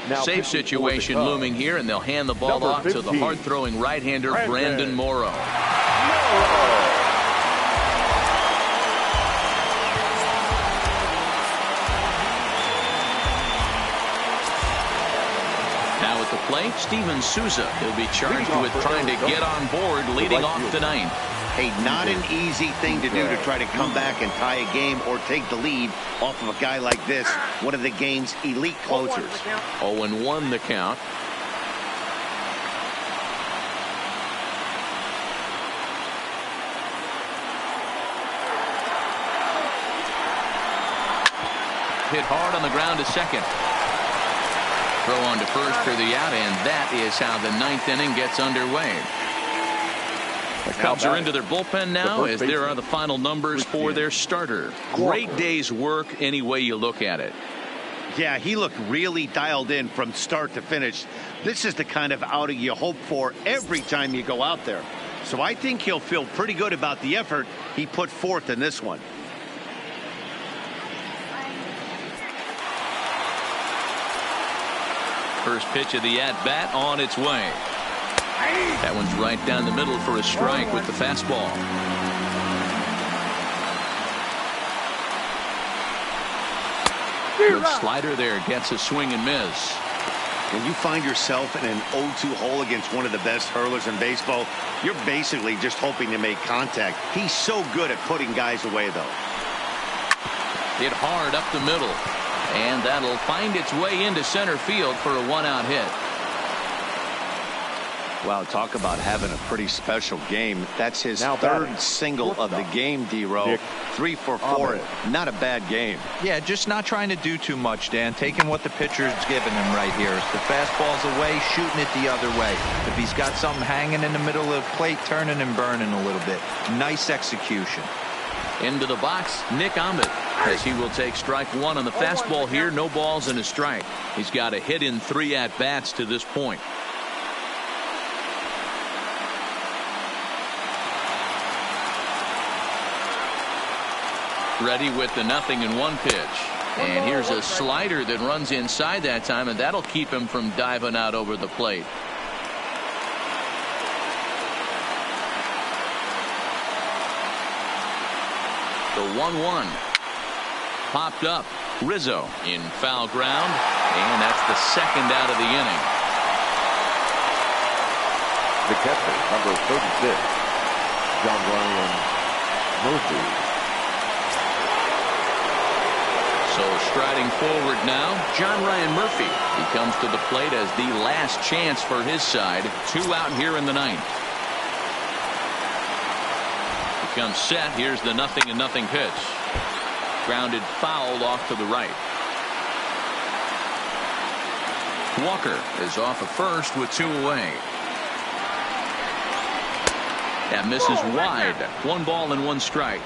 Now Safe situation looming here, and they'll hand the ball off to the hard-throwing right-hander Brandon Morrow. Now at the plate, Steven Souza. He'll be charged with trying to get on board leading off the 9th. Hey, not an easy thing to do to try to come back and tie a game or take the lead off of a guy like this, one of the game's elite closers. 0-1 the count. Hit hard on the ground to second. Throw on to first for the out, and that is how the 9th inning gets underway. The Cubs are into their bullpen now as there are the final numbers for their starter. Great day's work any way you look at it. Yeah, he looked really dialed in from start to finish. This is the kind of outing you hope for every time you go out there. So I think he'll feel pretty good about the effort he put forth in this one. First pitch of the at-bat on its way. That one's right down the middle for a strike with the fastball. Good slider there, gets a swing and miss. When you find yourself in an 0-2 hole against one of the best hurlers in baseball, you're basically just hoping to make contact. He's so good at putting guys away, though. Hit hard up the middle, and that'll find its way into center field for a 1-out hit. Wow, talk about having a pretty special game. That's his third single of the game, D-Row. 3 for 4. Not a bad game. Yeah, just not trying to do too much, Dan. Taking what the pitcher's giving him right here. If the fastball's away, shooting it the other way. If he's got something hanging in the middle of the plate, turning and burning a little bit. Nice execution. Into the box, Nick Ahmed, as he will take strike 1 on the fastball here. No balls and a strike. He's got a hit in 3 at-bats to this point. Ready with the 0-1 pitch. And here's a slider that runs inside that time, and that'll keep him from diving out over the plate. The 1-1 popped up. Rizzo in foul ground, and that's the second out of the inning. The catcher, number 36, John Ryan Murphy. So striding forward now, John Ryan Murphy. He comes to the plate as the last chance for his side. 2 out here in the ninth. He comes set. Here's the 0-0 pitch. Grounded foul off to the right. Walker is off at first with 2 away. That misses wide. 1 ball and 1 strike.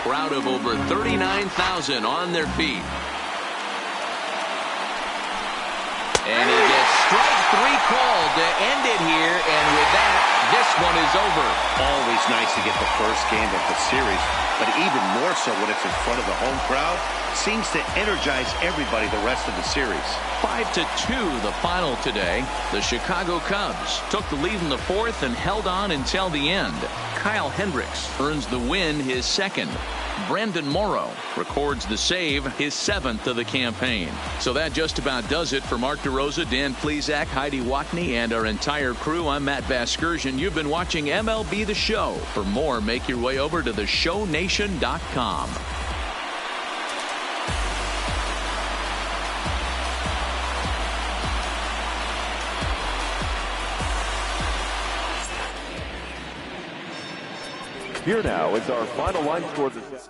Crowd of over 39,000 on their feet. And he gets strike 3 called to end it here, and with that, this one is over. Always nice to get the first game of the series, but even more so when it's in front of the home crowd. Seems to energize everybody the rest of the series. 5-2 the final today. The Chicago Cubs took the lead in the 4th and held on until the end. Kyle Hendricks earns the win, his 2nd. Brandon Morrow records the save, his 7th of the campaign. So that just about does it for Mark DeRosa, Dan Plesac, Heidi Watney, and our entire crew. I'm Matt Vasgersian. You've been watching MLB The Show. For more, make your way over to theshownation.com. Here now is our final line score this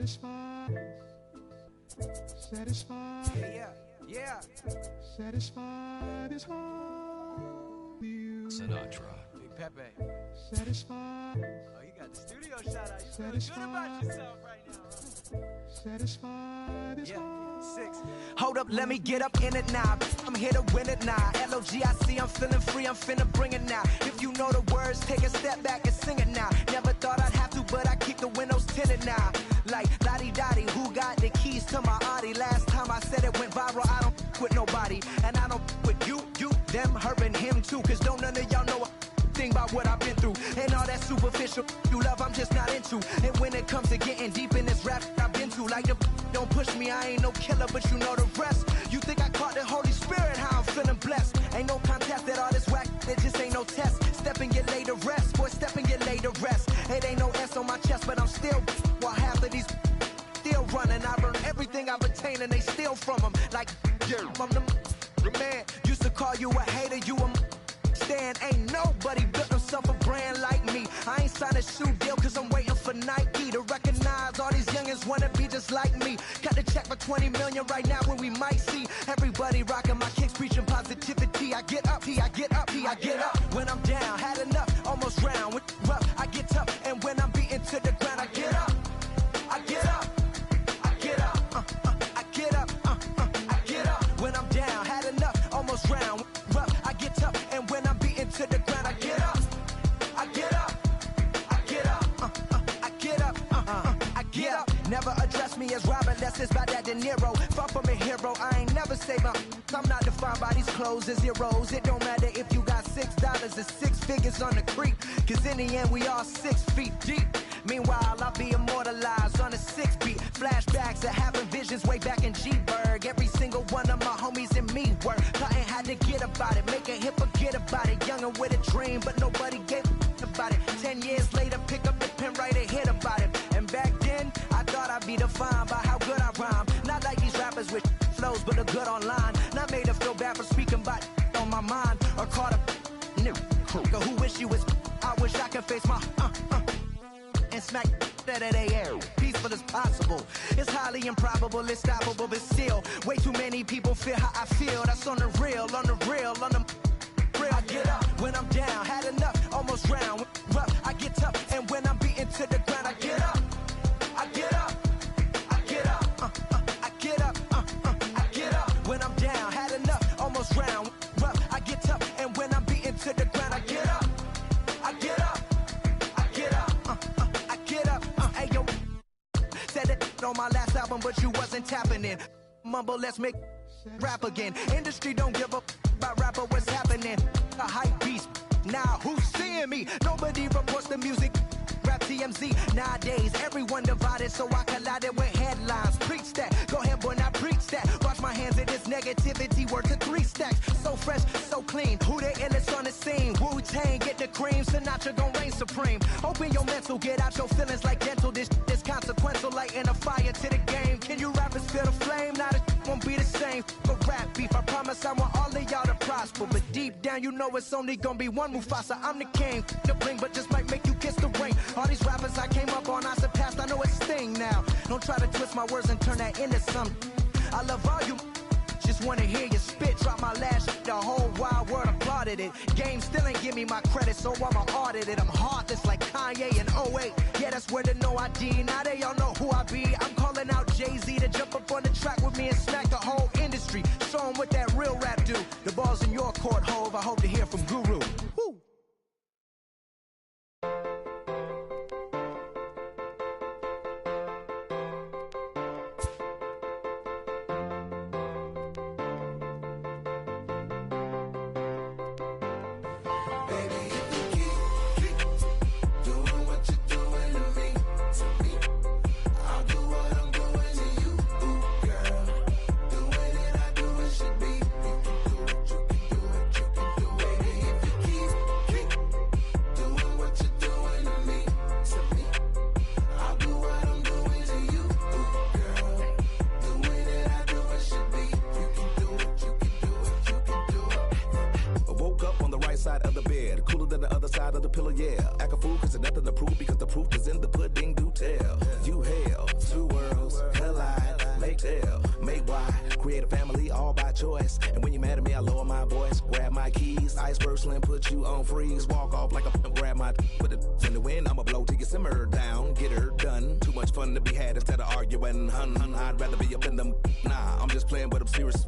Satisfied. Yeah. Satisfied is all you. Sinatra. Big Pepe. Satisfied. Oh, you got the studio shout out. You feeling good about yourself right now, huh? Satisfied is all. 6. Hold up, let me get up in it now. I'm here to win it now. L-O-G-I-C, I'm feeling free, I'm finna bring it now. If you know the words, take a step back and sing it now. Never thought I'd have to, but I keep the windows tinted now. Like, lottie-dottie, who got the keys to my Audi? Last time I said it went viral, I don't with nobody. And I don't with you, them, her, and him too. Cause don't none of y'all know thing about what I've been through. And all that superficial you love, I'm just not into. And when it comes to getting deep in this rap I've been to, like the don't push me, I ain't no killer, but you know the rest. You think I caught the Holy Spirit, how I'm feeling blessed. Ain't no contest at all this whack, it just ain't no test. Step and get laid to rest, boy, step and get laid to rest. It ain't no S on my chest, but I'm still while half of these still running. I burn everything I've attained and they steal from them. Like, I'm the man, used to call you a hater, you a stand. Ain't nobody built himself a brand like me. I ain't signed a shoe deal cause I'm waiting for Nike to recognize all these youngins wanna be just like me. Got the check for 20 million right now when we might see everybody rocking my kicks, preaching positivity. I get up, I get up, I get up. When I'm down, had enough, almost drowned. With rough, I get tough, and when I'm beaten to the ground, I get up, I get up, I get up, I get up, I get up. When I'm down, had enough, almost drowned. Rough, I get tough, and when I'm beaten to the ground, I get up, I get up, I get up, I get up, I get up. Never address me as Robert, unless it's by that De Niro. Far from a hero, I ain't never say my. I'm not defined by these clothes as zeros. It don't matter if you got $6 or 6 figures on the creek, cause in the end we all 6 feet deep. Meanwhile, I'll be immortalized on a 6 beat. Flashbacks of having visions way back in G-Berg. Every single one of my homies and me were plotting how to get about it, make a hit, forget about it. Youngin' with a dream, but nobody gave about it. 10 years later, pick up the pen, write a hit about it. And back then, I thought I'd be defined by how good I rhyme. Not like these rappers with flows, but a good online. Not made to feel bad for speaking about on my mind. Or caught a new who wish you was. I wish I could face my and smack that they air. Peaceful as possible. It's highly improbable, it's stoppable, but still, way too many people feel how I feel. That's on the real, on the real, on the real. I get up when I'm down, had enough, almost drowned. Rough, I get tough, and when I'm beaten to the ground, I get up, I get up, I get up, I get up, I get up. When I'm down, had enough, almost drowned. Rough, I get tough, and when I'm beaten to the ground, I get up, I get up, I get up, I get up. Hey yo, said it on my last album, but you wasn't tapping in. Mumble, let's make rap again. Industry don't give up about rapper, what's happening? A hype beast. Now who's seeing me? Nobody reports the music. Rap TMZ. Nowadays, everyone divided, so I collided with headlines. Preach that. Go ahead, boy, now preach that. Wash my hands of this negativity. Worth to 3 stacks. So fresh, so clean. Who the illest on the scene? Wu-Tang, get the cream. Sinatra gon' reign supreme. Open your mental, get out your feelings like dental. This is consequential, lighting a fire to the game. Can you rappers feel the flame? Now the won't be the same. For rap beef, I promise I want all of y'all to prosper. But deep down, you know it's only gonna be one Mufasa. I'm the king, the bling, but just might make you kiss the ring. All these rappers I came up on, I surpassed, I know it's Sting now. Don't try to twist my words and turn that into something. I love all you, just wanna hear you spit. Drop my last shit, the whole wild world applauded it. Game still ain't give me my credit, so I'ma audit it. I'm heartless like Kanye in 08. Yeah, that's where the no ID. Now they all know who I be. I'm calling out Jay-Z to jump up on the track with me and smack the whole industry. Show 'em what that real rap do. The ball's in your court, Hove. I hope to hear from Guru. Woo. Side of the bed, cooler than the other side of the pillow, yeah. Act a fool cause there's nothing to prove because the proof is in the pudding, do tell. You hell, 2 words. create a family all by choice. And when you're mad at me, I lower my voice, grab my keys, iceberg slim, put you on freeze, walk off like a grab my put it in the wind. I'ma blow till you simmer down, get her done. Too much fun to be had instead of arguing. Hun, I'd rather be up in them. Nah, I'm just playing, but I'm serious.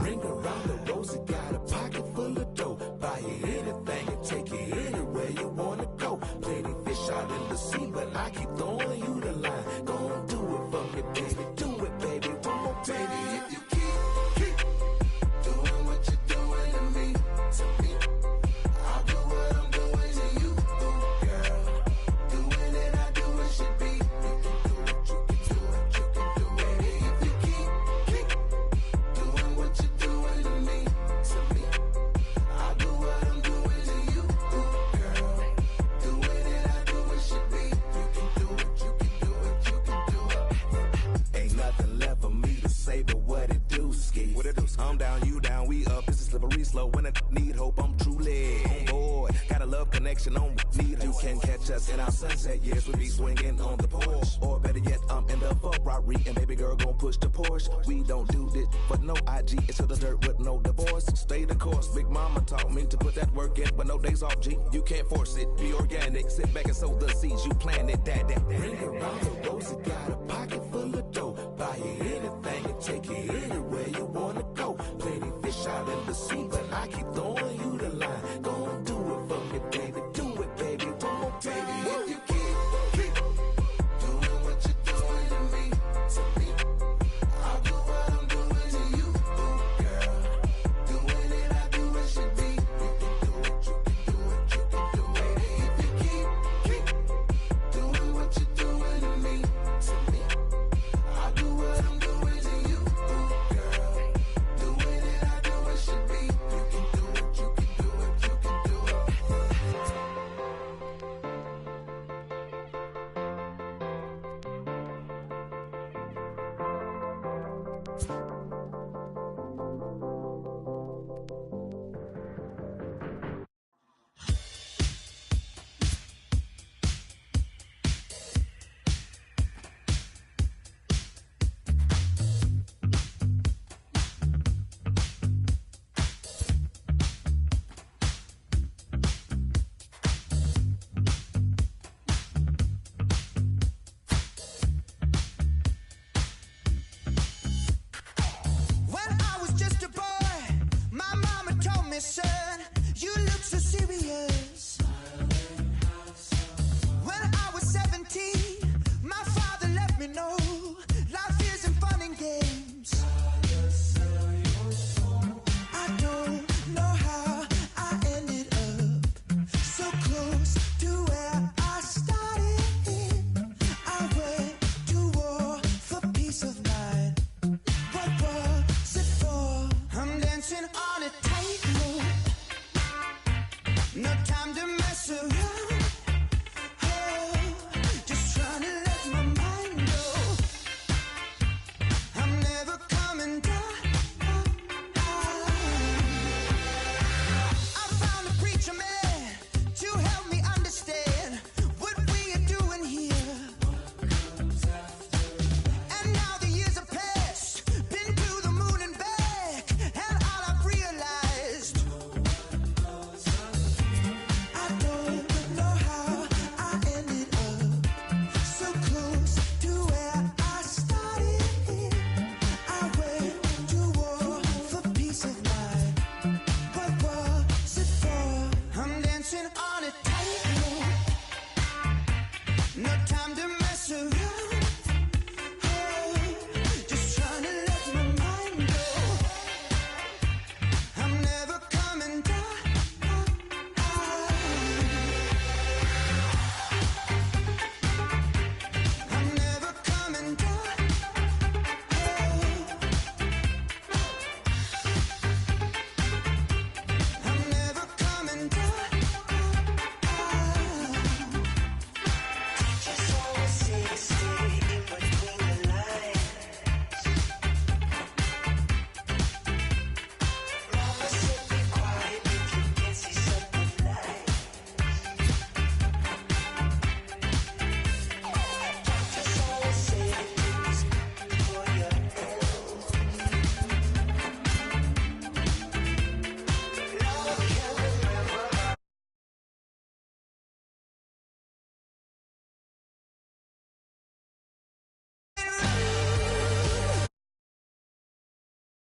Ring around the rosy, got a pocket full of dough. Buy you anything and take you anywhere you wanna go. Plenty fish out in the sea, but I keep throwing you the line. Gon' do it for me, baby. Do it, baby. One more, baby. If you keep doing what you're doing to me, I'll do what I'm doing to you, girl. Doing it, I do what should be. You can do it, you can do it, baby. If you keep doing what you're doing to me, I'll do what I'm doing to you, girl. Doing it, I do what should be. You can do it, you can do it, you can do it. Ain't nothing left for me to say but what it do, ski. What it do? I'm down, you down, we up. It's a slippery slope. When I need hope, I'm truly on board. Got a love connection on need. You can catch us in our sunset years. We be swinging on the porch, or better yet, I'm in the Ferrari and baby girl gon' push the Porsche. We don't do this for no IG. It's to the dirt with no divorce. Stay the course. Big mama taught me to put that work in, but no days off. G, you can't force it. Be organic. Sit back and sow the seeds. You planted that. Ring around the rosy, got a pocket full of dough. Buy you anything and take you anywhere you wanna go. Plenty fish out in the sea, but I keep throwing